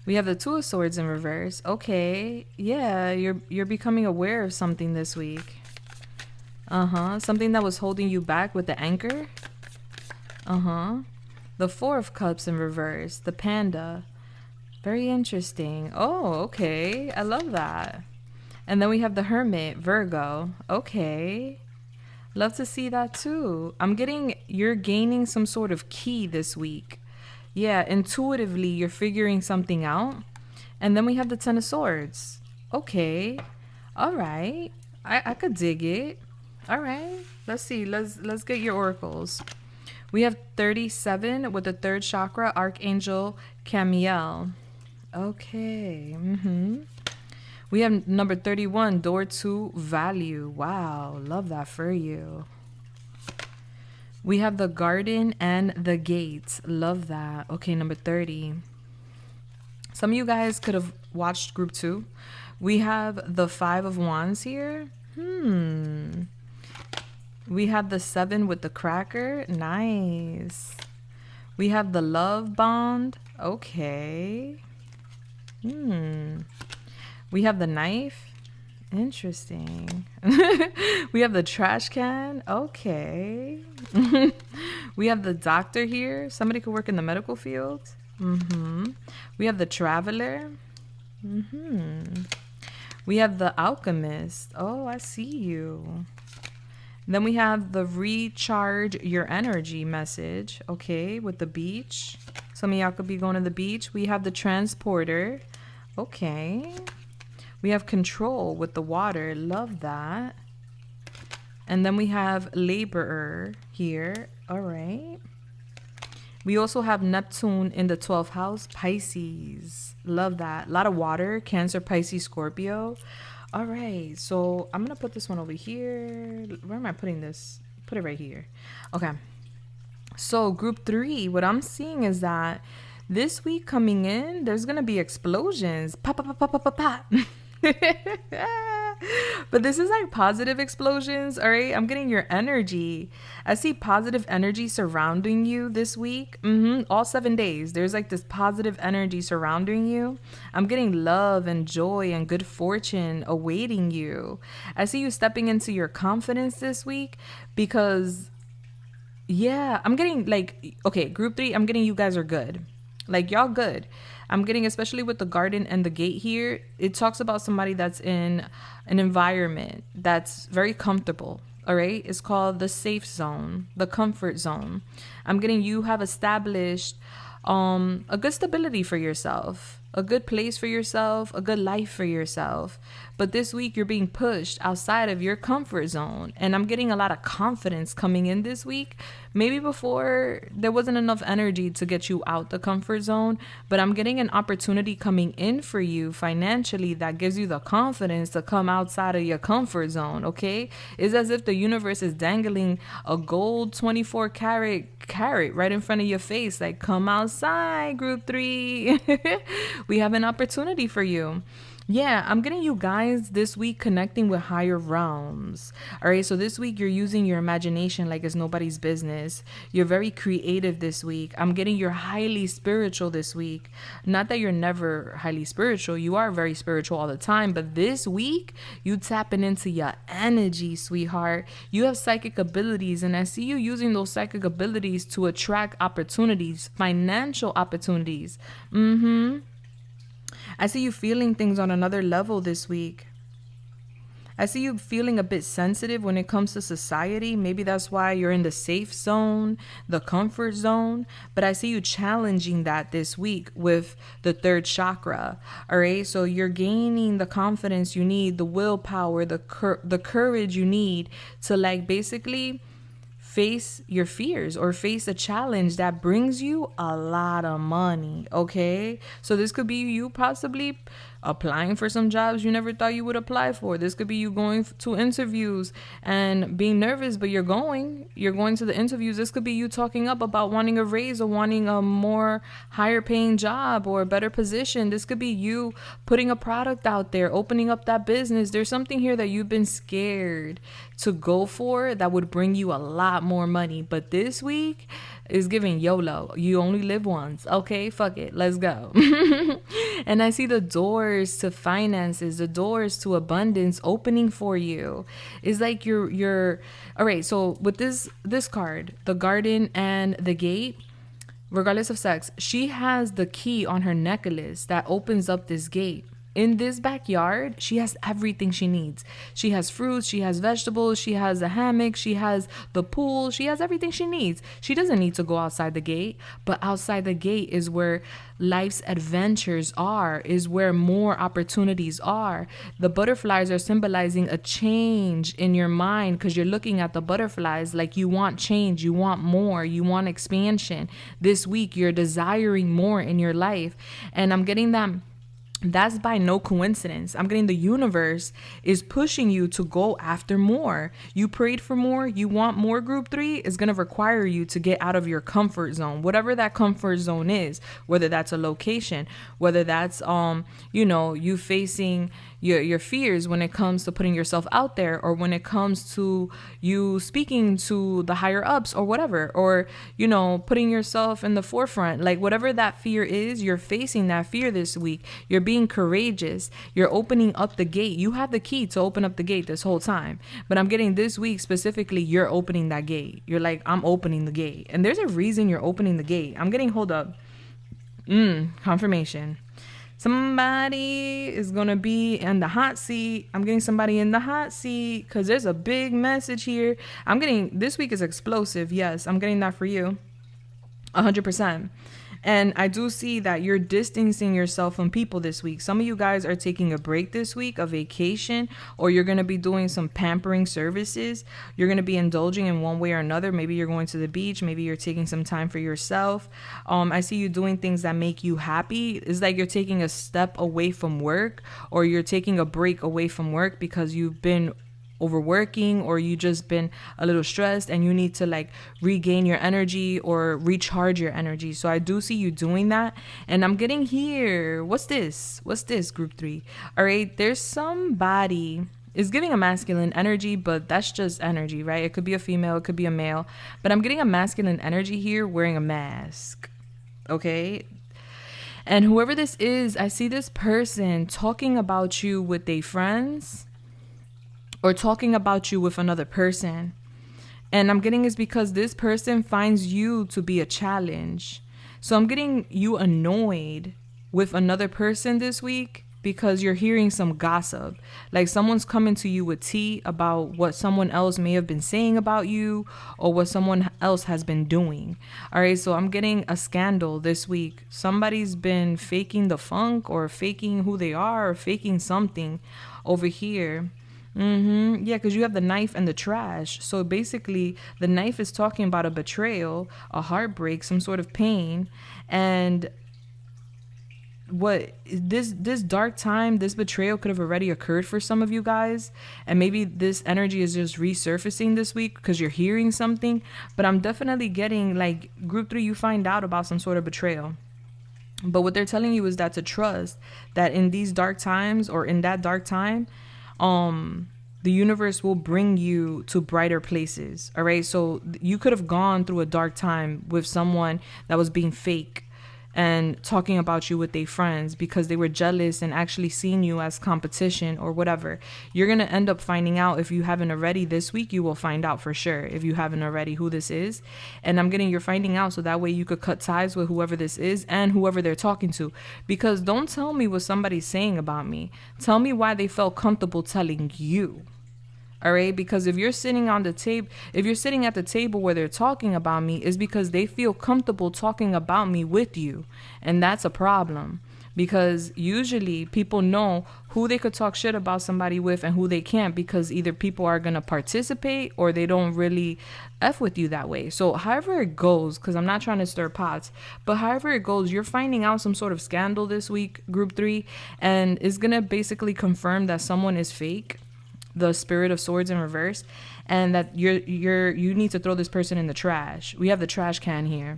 We have the Two of Swords in reverse. Okay, yeah, you're becoming aware of something this week. Something that was holding you back with the Anchor. The Four of Cups in reverse. The Panda. Very interesting. Oh, okay. I love that. And then we have the Hermit, Virgo. Okay. Love to see that too. I'm getting you're gaining some sort of key this week. Yeah, intuitively you're figuring something out. And then we have the Ten of Swords. Okay. All right. I could dig it. All right. Let's see. Let's get your oracles. We have 37 with the 3rd chakra, Archangel Camiel. Okay. We have number 31, door to value. Wow, love that for you. We have the garden and the gates. Love that. Okay, number 30. Some of you guys could have watched group 2. We have the 5 of Wands here. We have the 7 with the cracker. Nice. We have the love bond. Okay. We have the knife. Interesting. We have the trash can. Okay. We have the doctor here. Somebody could work in the medical field. We have the traveler. We have the alchemist. Oh, I see you. Then we have the recharge your energy message. Okay, with the beach. Some of y'all could be going to the beach. We have the transporter. Okay. We have control with the water. Love that. And then we have laborer here. All right. We also have Neptune in the 12th house, Pisces. Love that. A lot of water, Cancer, Pisces, Scorpio. All right. So I'm going to put this one over here. Where am I putting this? Put it right here. Okay. So group 3, what I'm seeing is that this week coming in, there's going to be explosions. Pop, pop, pop, pop, pop, pop. But this is like positive explosions. All right, I'm getting your energy. I see positive energy surrounding you this week. All 7 days there's like this positive energy surrounding you. I'm getting love and joy and good fortune awaiting you. I see you stepping into your confidence this week because yeah, I'm getting like, okay, group 3, I'm getting you guys are good. Like y'all good. I'm getting, especially with the garden and the gate here, it talks about somebody that's in an environment that's very comfortable. All right. It's called the safe zone, the comfort zone. I'm getting you have established a good stability for yourself, a good place for yourself, a good life for yourself. But this week you're being pushed outside of your comfort zone. And I'm getting a lot of confidence coming in this week. Maybe before there wasn't enough energy to get you out the comfort zone, but I'm getting an opportunity coming in for you financially that gives you the confidence to come outside of your comfort zone, okay? It's as if the universe is dangling a gold 24 carrot right in front of your face, like, come outside, group 3. We have an opportunity for you. Yeah, I'm getting you guys this week connecting with higher realms. All right, so this week you're using your imagination like it's nobody's business. You're very creative this week. I'm getting you're highly spiritual this week. Not that you're never highly spiritual. You are very spiritual all the time. But this week, you tapping into your energy, sweetheart. You have psychic abilities, and I see you using those psychic abilities to attract opportunities, financial opportunities. I see you feeling things on another level this week. I see you feeling a bit sensitive when it comes to society. Maybe that's why you're in the safe zone, the comfort zone. But I see you challenging that this week with the third chakra. All right. So you're gaining the confidence you need, the willpower, the courage you need to, like, basically face your fears or face a challenge that brings you a lot of money. Okay, so this could be you possibly applying for some jobs you never thought you would apply for. This could be you going to interviews and being nervous, but you're going to the interviews. This could be you talking up about wanting a raise or wanting a more higher paying job or a better position. This could be you putting a product out there, opening up that business. There's something here that you've been scared to go for that would bring you a lot more money. But this week is giving YOLO. You only live once. Okay, fuck it. Let's go. And I see the doors to finances, the doors to abundance opening for you. It's like you're all right. So with this card, the garden and the gate, regardless of sex, she has the key on her necklace that opens up this gate. In this backyard, she has everything she needs. She has fruits, she has vegetables, she has a hammock, she has the pool, she has everything she needs. She doesn't need to go outside the gate, but outside the gate is where life's adventures are, is where more opportunities are. The butterflies are symbolizing a change in your mind because you're looking at the butterflies like you want change, you want more, you want expansion. This week, you're desiring more in your life. And I'm getting that. That's by no coincidence. I'm getting the universe is pushing you to go after more. You prayed for more. You want more. Group 3 is going to require you to get out of your comfort zone, whatever that comfort zone is, whether that's a location, whether that's, you facing your fears when it comes to putting yourself out there, or when it comes to you speaking to the higher ups or whatever, or, putting yourself in the forefront, like whatever that fear is, you're facing that fear this week. You're being courageous. You're opening up the gate. You had the key to open up the gate this whole time, but I'm getting this week specifically, you're opening that gate. You're like, I'm opening the gate. And there's a reason you're opening the gate. I'm getting, hold up. Confirmation. Somebody is going to be in the hot seat. I'm getting somebody in the hot seat because there's a big message here. I'm getting, this week is explosive. Yes, I'm getting that for you. 100%. And I do see that you're distancing yourself from people this week. Some of you guys are taking a break this week, a vacation, or you're going to be doing some pampering services. You're going to be indulging in one way or another. Maybe you're going to the beach. Maybe you're taking some time for yourself. I see you doing things that make you happy. It's like you're taking a step away from work, or you're taking a break away from work because you've been overworking, or you just been a little stressed and you need to like regain your energy or recharge your energy. So I do see you doing that. And I'm getting here, what's this group 3? All right, there's somebody is giving a masculine energy, but that's just energy, right? It could be a female, it could be a male, but I'm getting a masculine energy here wearing a mask. Okay, and whoever this is, I see this person talking about you with their friends, or talking about you with another person. And I'm getting is because this person finds you to be a challenge. So I'm getting you annoyed with another person this week because you're hearing some gossip. Like someone's coming to you with tea about what someone else may have been saying about you or what someone else has been doing. All right, so I'm getting a scandal this week. Somebody's been faking the funk or faking who they are or faking something over here. Yeah, because you have the knife and the trash. So basically, the knife is talking about a betrayal, a heartbreak, some sort of pain. And what this dark time, this betrayal could have already occurred for some of you guys, and maybe this energy is just resurfacing this week because you're hearing something. But I'm definitely getting, like, group 3, you find out about some sort of betrayal. But what they're telling you is that to trust that in these dark times, or in that dark time, the universe will bring you to brighter places. All right, so you could have gone through a dark time with someone that was being fake and talking about you with their friends because they were jealous and actually seeing you as competition or whatever. You're going to end up finding out, if you haven't already this week, you will find out for sure if you haven't already who this is. And I'm getting, you're finding out so that way you could cut ties with whoever this is and whoever they're talking to. Because don't tell me what somebody's saying about me. Tell me why they felt comfortable telling you. All right, because if you're sitting on the table, if you're sitting at the table where they're talking about me, is because they feel comfortable talking about me with you. And that's a problem, because usually people know who they could talk shit about somebody with and who they can't, because either people are going to participate or they don't really F with you that way. So however it goes, because I'm not trying to stir pots, but however it goes, you're finding out some sort of scandal this week, group 3, and it's going to basically confirm that someone is fake, the Spirit of Swords in reverse, and that you need to throw this person in the trash. We have the trash can here.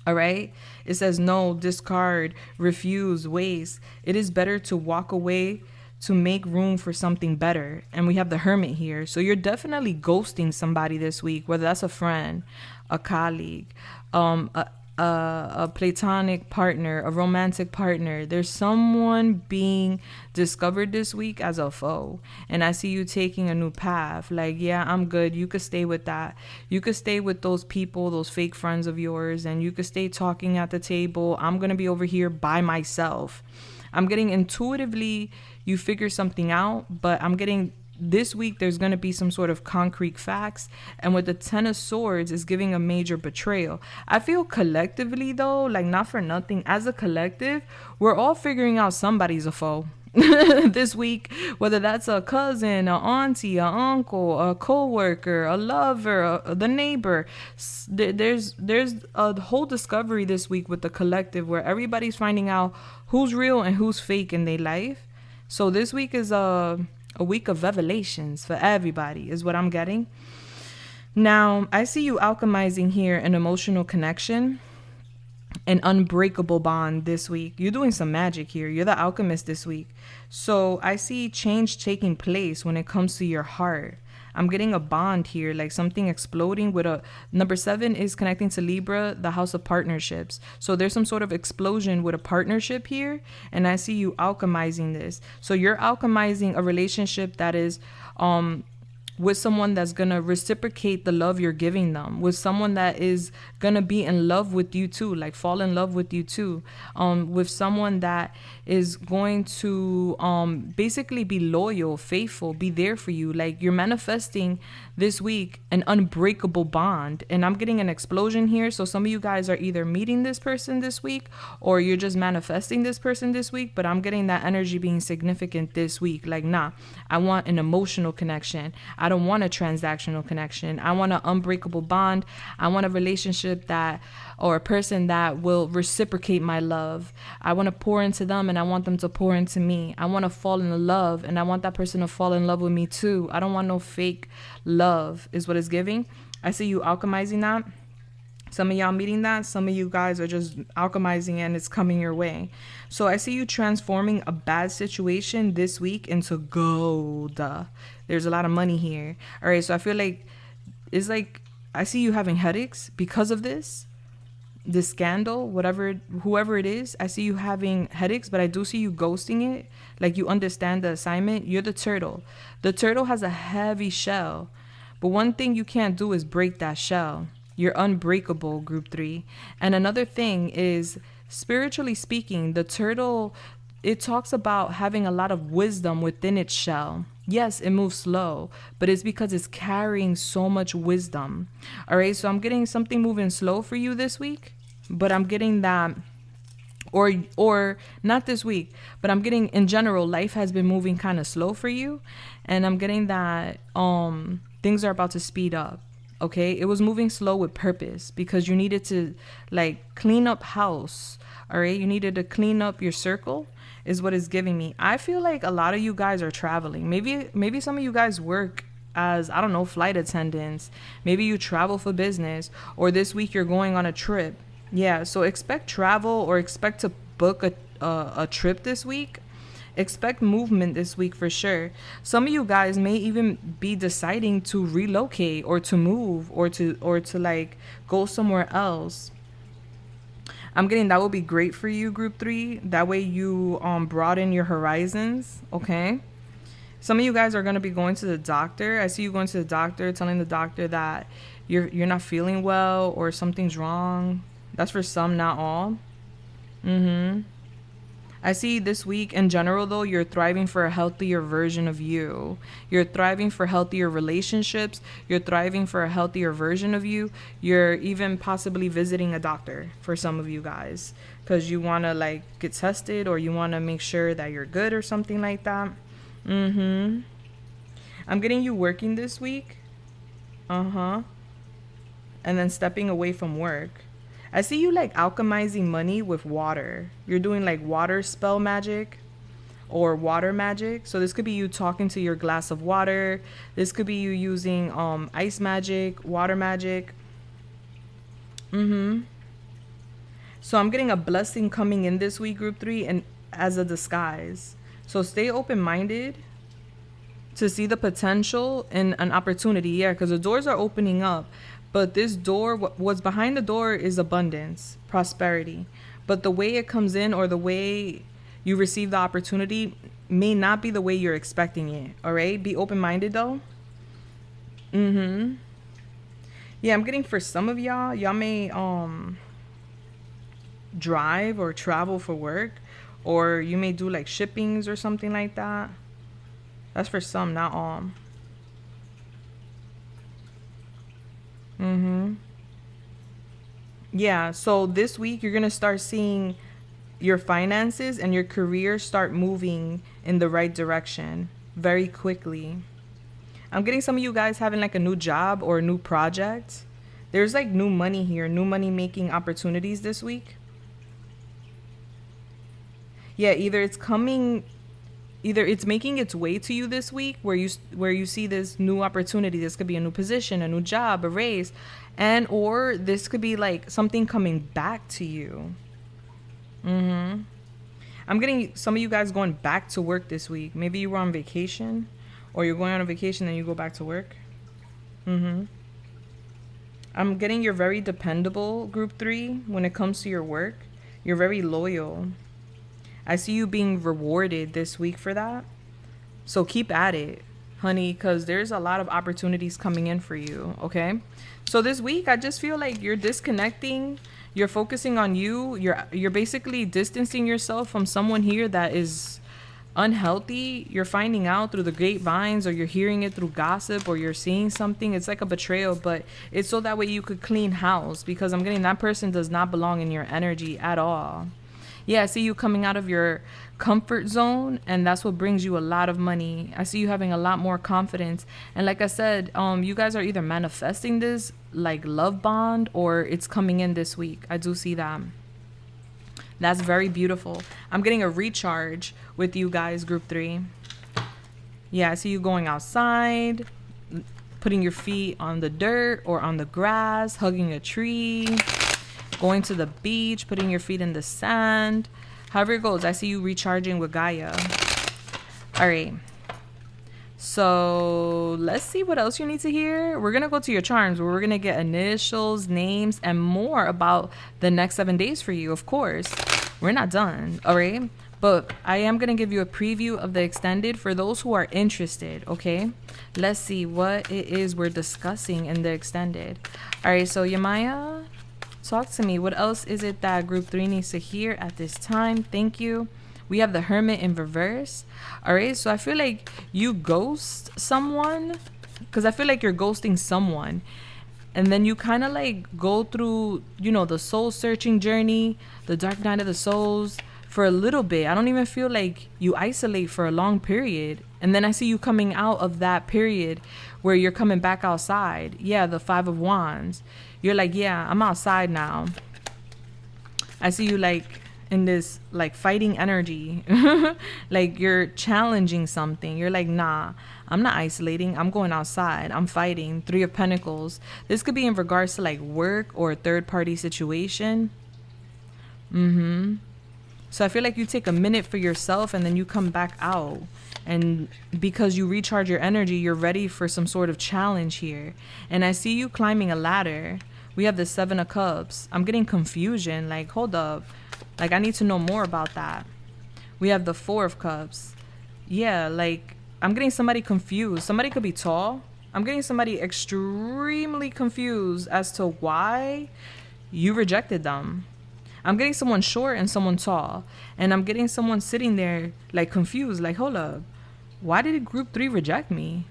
All right, it says no, discard, refuse, waste. It is better to walk away to make room for something better. And we have the Hermit here. So you're definitely ghosting somebody this week, whether that's a friend, a colleague, a platonic partner, a romantic partner. There's someone being discovered this week as a foe, and I see you taking a new path. Like, yeah, I'm good. You could stay with that. You could stay with those people, those fake friends of yours, and you could stay talking at the table. I'm gonna be over here by myself. I'm getting intuitively you figure something out, but I'm getting this week there's going to be some sort of concrete facts. And with the Ten of Swords is giving a major betrayal. I feel collectively though, like, not for nothing, as a collective, we're all figuring out somebody's a foe this week, whether that's a cousin, a auntie, a uncle, a co-worker, a lover, the neighbor. There's a whole discovery this week with the collective where everybody's finding out who's real and who's fake in their life. So this week is a week of revelations for everybody is what I'm getting. Now, I see you alchemizing here an emotional connection, an unbreakable bond this week. You're doing some magic here. You're the alchemist this week. So I see change taking place when it comes to your heart. I'm getting a bond here, like something exploding with a number 7 is connecting to Libra, the house of partnerships. So there's some sort of explosion with a partnership here. And I see you alchemizing this. So you're alchemizing a relationship that is with someone that's going to reciprocate the love you're giving them, with someone that is going to be in love with you too, like fall in love with you too, with someone that is going to basically be loyal, faithful, be there for you. Like, you're manifesting this week an unbreakable bond. And I'm getting an explosion here. So some of you guys are either meeting this person this week or you're just manifesting this person this week. But I'm getting that energy being significant this week. Like, nah, I want an emotional connection. I don't want a transactional connection. I want an unbreakable bond. I want a relationship that, or a person that will reciprocate my love. I want to pour into them and I want them to pour into me. I want to fall in love and I want that person to fall in love with me too. I don't want no fake love is what it's giving. I see you alchemizing that. Some of y'all meeting that. Some of you guys are just alchemizing it and it's coming your way. So I see you transforming a bad situation this week into gold. There's a lot of money here. All right. So I feel like it's like I see you having headaches because of this scandal, whoever it is. I see you having headaches, but I do see you ghosting it. Like, you understand the assignment. You're the turtle. The turtle has a heavy shell, but one thing you can't do is break that shell. You're unbreakable, group 3. And another thing is, spiritually speaking, the turtle it talks about having a lot of wisdom within its shell. Yes, it moves slow, but it's because it's carrying so much wisdom. All right, so I'm getting something moving slow for you this week, but I'm getting that, or not this week, but I'm getting in general life has been moving kind of slow for you, and I'm getting that things are about to speed up. Okay, it was moving slow with purpose because you needed to like clean up house. All right, you needed to clean up your circle is what it's giving me. I feel like a lot of you guys are traveling. Maybe some of you guys work as, I don't know, flight attendants. Maybe you travel for business, or this week you're going on a trip. Yeah, so expect travel or expect to book a trip this week. Expect movement this week for sure. Some of you guys may even be deciding to relocate or to move or to like go somewhere else. I'm getting that will be great for you, group 3. That way you broaden your horizons, okay? Some of you guys are going to be going to the doctor. I see you going to the doctor, telling the doctor that you're not feeling well or something's wrong. That's for some, not all. I see this week in general, though, you're thriving for a healthier version of you. You're thriving for healthier relationships. You're thriving for a healthier version of you. You're even possibly visiting a doctor for some of you guys because you want to like get tested or you want to make sure that you're good or something like that. I'm getting you working this week. And then stepping away from work. I see you like alchemizing money with water. You're doing like water spell magic or water magic. So this could be you talking to your glass of water. This could be you using ice magic, water magic. So I'm getting a blessing coming in this week, group 3, and as a disguise. So stay open-minded to see the potential in an opportunity. Yeah, because the doors are opening up. But this door, what's behind the door is abundance, prosperity. But the way it comes in or the way you receive the opportunity may not be the way you're expecting it. All right? Be open-minded, though. Yeah, I'm getting for some of y'all may drive or travel for work. Or you may do like shippings or something like that. That's for some, not all. Yeah, so this week you're going to start seeing your finances and your career start moving in the right direction very quickly. I'm getting some of you guys having like a new job or a new project. There's like new money here, new money making opportunities this week. Yeah, either it's making its way to you this week where you see this new opportunity. This could be a new position, a new job, a raise, and or this could be like something coming back to you. I'm getting some of you guys going back to work this week. Maybe you were on vacation or you're going on a vacation and you go back to work. I'm getting you're very dependable, group 3, when it comes to your work. You're very loyal. I see you being rewarded this week for that. So keep at it, honey, because there's a lot of opportunities coming in for you, okay? So this week, I just feel like you're disconnecting. You're focusing on you. You're basically distancing yourself from someone here that is unhealthy. You're finding out through the grapevines or you're hearing it through gossip or you're seeing something. It's like a betrayal, but it's so that way you could clean house because I'm getting that person does not belong in your energy at all. Yeah, I see you coming out of your comfort zone, and that's what brings you a lot of money. I see you having a lot more confidence. And like I said, you guys are either manifesting this like love bond or it's coming in this week. I do see that. That's very beautiful. I'm getting a recharge with you guys, group 3. Yeah, I see you going outside, putting your feet on the dirt or on the grass, hugging a tree. Going to the beach, putting your feet in the sand. However it goes, I see you recharging with Gaia. All right. So let's see what else you need to hear. We're going to go to your charms where we're going to get initials, names, and more about the next 7 days for you. Of course, we're not done. All right. But I am going to give you a preview of the extended for those who are interested. Okay. Let's see what it is we're discussing in the extended. All right. So Yamaya, talk to me. What else is it that group 3 needs to hear at this time? Thank you. We have the Hermit in reverse. All right, so I feel like you ghost someone, because I feel like you're ghosting someone. And then you kind of like go through, you know, the soul searching journey, the dark night of the souls for a little bit. I don't even feel like you isolate for a long period. And then I see you coming out of that period where you're coming back outside. Yeah, the Five of Wands. You're like, yeah, I'm outside now. I see you like in this like fighting energy. Like you're challenging something. You're like, nah, I'm not isolating. I'm going outside. I'm fighting. Three of Pentacles. This could be in regards to like work or a third party situation. So I feel like you take a minute for yourself and then you come back out. And because you recharge your energy, you're ready for some sort of challenge here. And I see you climbing a ladder. We have the Seven of Cups. I'm getting confusion. Like, hold up. Like, I need to know more about that. We have the Four of Cups. Yeah, like, I'm getting somebody confused. Somebody could be tall. I'm getting somebody extremely confused as to why you rejected them. I'm getting someone short and someone tall. And I'm getting someone sitting there, like, confused. Like, hold up. Why did group 3 reject me?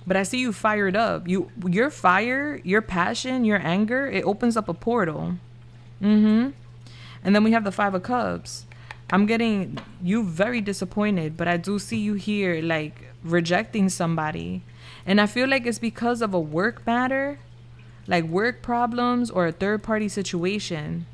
But I see you fired up. Your fire, your passion, your anger, it opens up a portal. And then we have the Five of Cups. I'm getting you very disappointed, but I do see you here, like, rejecting somebody. And I feel like it's because of a work matter, like work problems or a third party situation.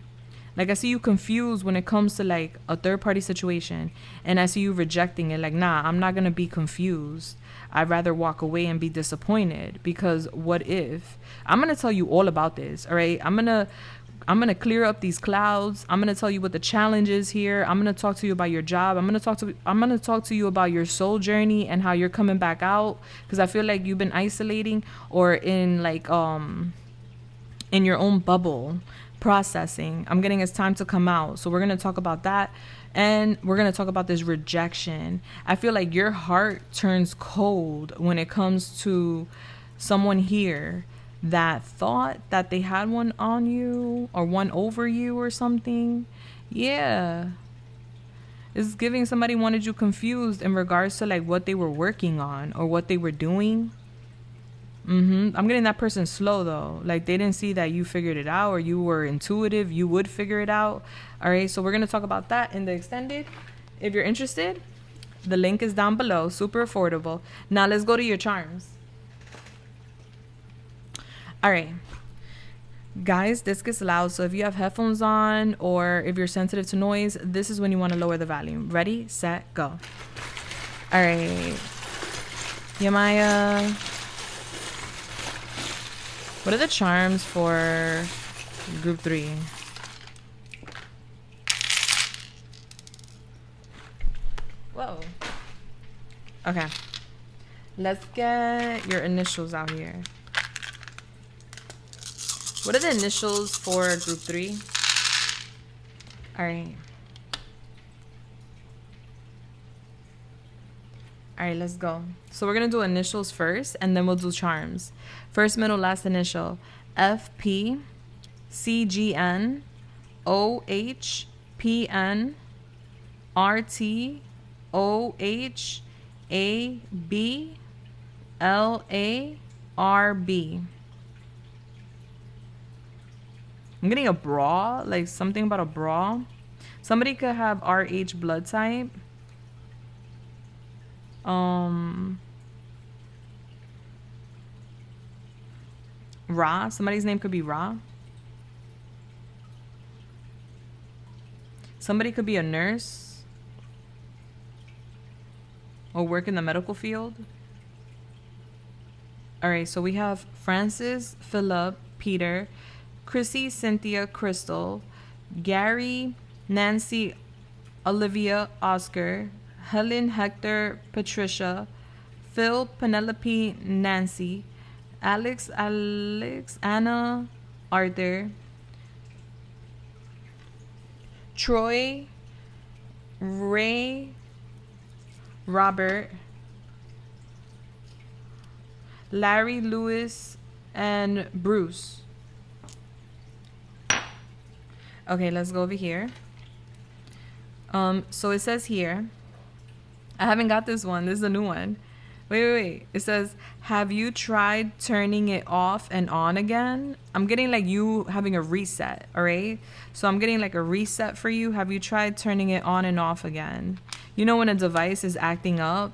Like, I see you confused when it comes to like a third party situation, and I see you rejecting it. Like, nah, I'm not going to be confused. I'd rather walk away and be disappointed, because what if? I'm going to tell you all about this. All right. I'm going to clear up these clouds. I'm going to tell you what the challenge is here. I'm going to talk to you about your job. I'm going to talk to you about your soul journey and how you're coming back out, because I feel like you've been isolating or in like in your own bubble processing. I'm getting it's time to come out. So we're going to talk about that, and we're going to talk about this rejection. I feel like your heart turns cold when it comes to someone here that thought that they had one on you or one over you or something. Yeah. It's giving somebody wanted you confused in regards to like what they were working on or what they were doing. I'm getting that person slow though. Like they didn't see that you figured it out, or you were intuitive. You would figure it out. All right. So we're going to talk about that in the extended. If you're interested, the link is down below. Super affordable. Now let's go to your charms. All right, guys, this gets loud. So if you have headphones on or if you're sensitive to noise, this is when you want to lower the volume. Ready, set, go. All right, Yamaya. What are the charms for group 3? Whoa. Okay. Let's get your initials out here. What are the initials for group 3? All right. All right, let's go. So we're going to do initials first, and then we'll do charms. First, middle, last initial. FP, CGN, OHPN, RT, OH, AB, LA, RB. I'm getting a bra, like something about a bra. Somebody could have RH blood type. Ra. Somebody's name could be Ra. Somebody could be a nurse or work in the medical field. All right, so we have Francis, Philip, Peter, Chrissy, Cynthia, Crystal, Gary, Nancy, Olivia, Oscar, Helen, Hector, Patricia, Phil, Penelope, Nancy, Alex, Anna, Arthur, Troy, Ray, Robert, Larry, Lewis, and Bruce. Okay, let's go over here. So it says here, I haven't got this one. This is a new one. Wait. It says, have you tried turning it off and on again? I'm getting like you having a reset, all right? So I'm getting like a reset for you. Have you tried turning it on and off again? You know when a device is acting up,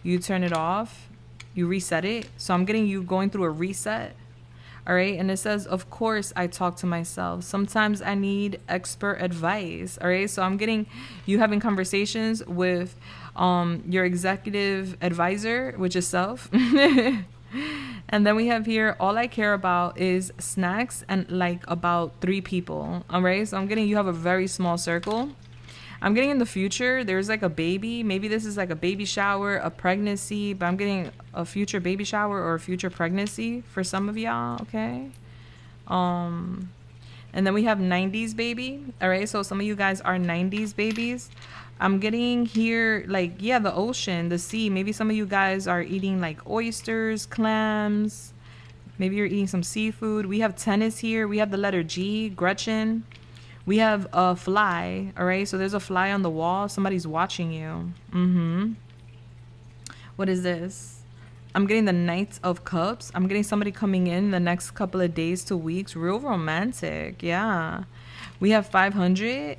you turn it off, you reset it. So I'm getting you going through a reset. All right. And it says, of course, I talk to myself. Sometimes I need expert advice. All right. So I'm getting you having conversations with your executive advisor, which is self. And then we have here, all I care about is snacks and like about 3 people. All right. So I'm getting you have a very small circle. I'm getting in the future, there's like a baby. Maybe this is like a baby shower, a pregnancy, but I'm getting a future baby shower or a future pregnancy for some of y'all, okay? And then we have 90s baby. All right, so some of you guys are 90s babies. I'm getting here like, yeah, the ocean, the sea. Maybe some of you guys are eating like oysters, clams. Maybe you're eating some seafood. We have tennis here. We have the letter G, Gretchen. We have a fly, all right? So there's a fly on the wall. Somebody's watching you. What is this? I'm getting the Knight of Cups. I'm getting somebody coming in the next couple of days to weeks. Real romantic, yeah. We have 500.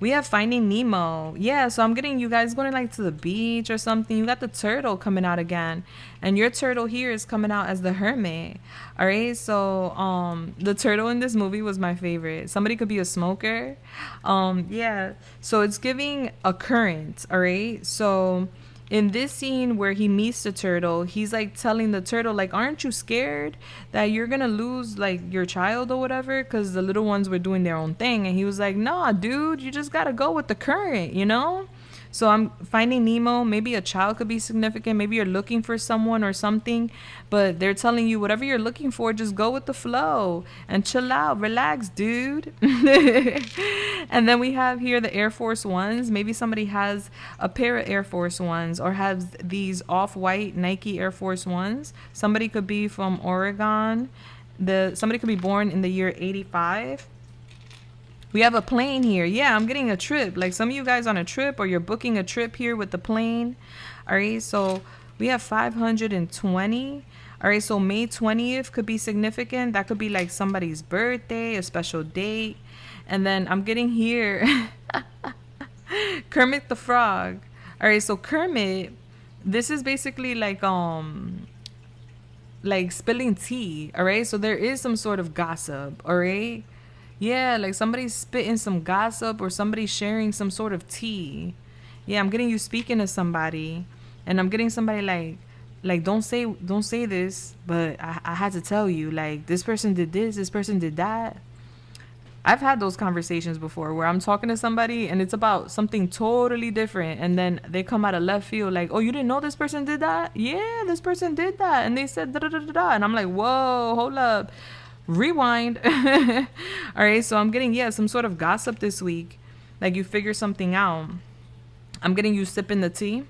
We have Finding Nemo. Yeah, so I'm getting you guys going like to the beach or something. You got the turtle coming out again. And your turtle here is coming out as the hermit. All right, so the turtle in this movie was my favorite. Somebody could be a smoker. Yeah, so it's giving a current, all right? So in this scene where he meets the turtle, he's like telling the turtle, like, aren't you scared that you're gonna lose like your child or whatever? Because the little ones were doing their own thing. And he was like, nah, dude, you just gotta go with the current, you know? So I'm Finding Nemo. Maybe a child could be significant. Maybe you're looking for someone or something, but they're telling you whatever you're looking for, just go with the flow and chill out, relax, dude. And then we have here the Air Force Ones. Maybe somebody has a pair of Air Force Ones or has these off-white Nike Air Force Ones. Somebody could be from Oregon. Somebody could be born in the year 85. We have a plane here. Yeah, I'm getting a trip. Like some of you guys on a trip or you're booking a trip here with the plane. All right, so we have 520. All right, so May 20th could be significant. That could be like somebody's birthday, a special date. And then I'm getting here Kermit the Frog. All right, so Kermit, this is basically like spilling tea. All right, so there is some sort of gossip. All right. Yeah, like somebody's spitting some gossip or somebody's sharing some sort of tea. Yeah, I'm getting you speaking to somebody, and I'm getting somebody like don't say this, but I had to tell you, like, this person did this, this person did that. I've had those conversations before where I'm talking to somebody and it's about something totally different, and then they come out of left field like, oh, you didn't know this person did that? Yeah, this person did that, and they said da da da da da, and I'm like, whoa, hold up. Rewind. All right, so I'm getting, yeah, some sort of gossip this week. Like you figure something out. I'm getting you sipping the tea.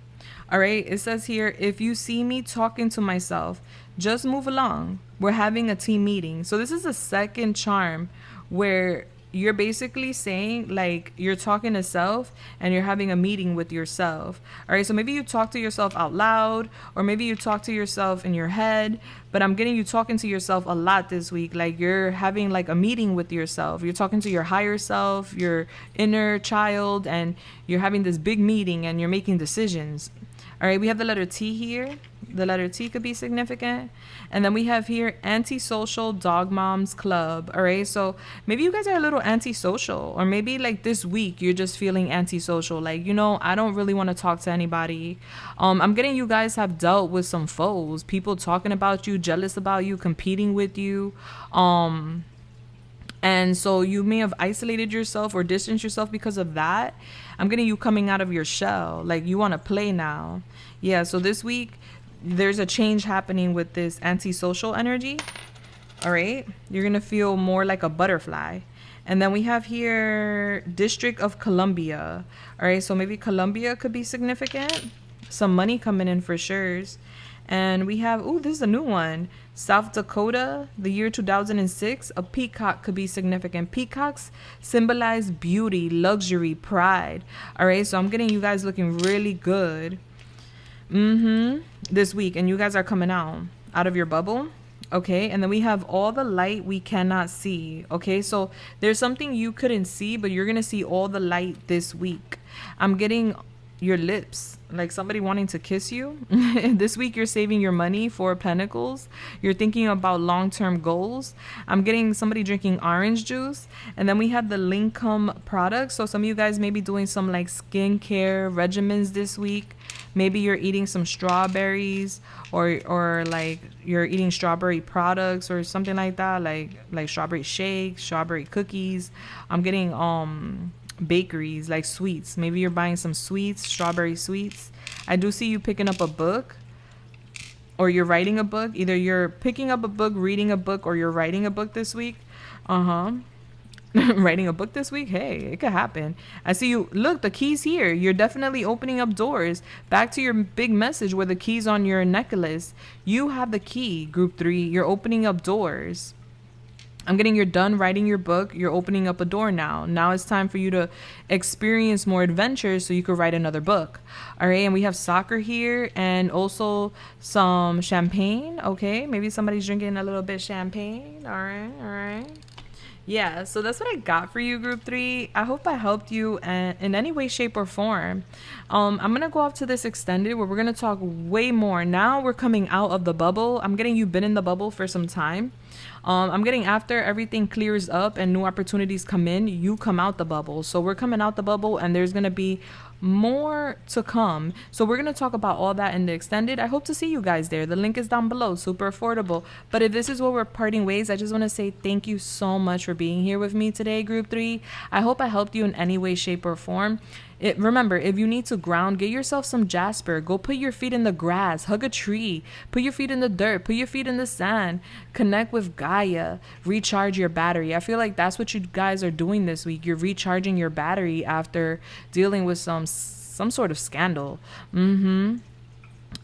All right, it says here, if you see me talking to myself, just move along. We're having a team meeting. So this is a second charm where you're basically saying like you're talking to self and you're having a meeting with yourself. All right, so maybe you talk to yourself out loud, or maybe you talk to yourself in your head, but I'm getting you talking to yourself a lot this week. Like you're having like a meeting with yourself. You're talking to your higher self, your inner child, and you're having this big meeting and you're making decisions. All right, we have the letter T here. The letter T could be significant. And then we have here Antisocial Dog Moms Club. All right, so maybe you guys are a little antisocial, or maybe like this week you're just feeling antisocial. Like, you know, I don't really want to talk to anybody. I'm getting you guys have dealt with some foes, people talking about you, jealous about you, competing with you. And so you may have isolated yourself or distanced yourself because of that. I'm getting you coming out of your shell. Like you want to play now. Yeah, so this week there's a change happening with this antisocial energy. All right, you're going to feel more like a butterfly. And then we have here District of Columbia. All right, so maybe Columbia could be significant. Some money coming in for sure. And we have, ooh, this is a new one. South Dakota, the year 2006, a peacock could be significant. Peacocks symbolize beauty, luxury, pride. All right, so I'm getting you guys looking really good this week, and you guys are coming out of your bubble. Okay, and then we have all the light we cannot see. Okay, so there's something you couldn't see, but you're gonna see all the light this week. I'm getting your lips, like somebody wanting to kiss you. This week you're saving your money for Pentacles. You're thinking about long-term goals. I'm getting somebody drinking orange juice. And then we have the Lincoln products. So some of you guys may be doing some like skincare regimens this week. Maybe you're eating some strawberries, or like you're eating strawberry products or something like that, like strawberry shakes, strawberry cookies. I'm getting bakeries, like sweets. Maybe you're buying some sweets, strawberry sweets. I do see you picking up a book, or you're writing a book. Either you're picking up a book, reading a book, or you're writing a book this week. Writing a book this week. Hey, it could happen. I see you. Look, the keys here. You're definitely opening up doors. Back to your big message where the keys on your necklace. You have the key, group 3. You're opening up doors. I'm getting you're done writing your book. You're opening up a door now. Now it's time for you to experience more adventures so you could write another book. All right. And we have soccer here and also some champagne. Okay. Maybe somebody's drinking a little bit champagne. All right. All right. Yeah, so that's what I got for you, group 3. I hope I helped you in any way, shape, or form. I'm going to go off to this extended where we're going to talk way more. Now we're coming out of the bubble. I'm getting you been in the bubble for some time. I'm getting after everything clears up and new opportunities come in, you come out the bubble. So we're coming out the bubble and there's going to be more to come. So we're going to talk about all that in the extended. I hope to see you guys there. The link is down below, super affordable. But if this is where we're parting ways, I just want to say thank you so much for being here with me today, group 3. I hope I helped you in any way, shape, or form. Remember, if you need to ground, get yourself some jasper. Go put your feet in the grass, hug a tree, put your feet in the dirt, put your feet in the sand, connect with Gaia, recharge your battery. I feel like that's what you guys are doing this week. You're recharging your battery after dealing with some sort of scandal.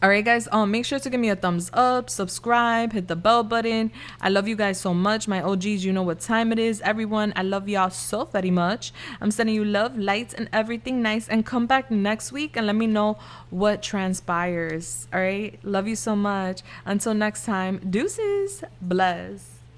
All right, guys, make sure to give me a thumbs up, subscribe, hit the bell button. I love you guys so much. My OGs, you know what time it is. Everyone, I love y'all so very much. I'm sending you love, lights, and everything nice. And come back next week and let me know what transpires. All right, love you so much. Until next time, deuces, bless.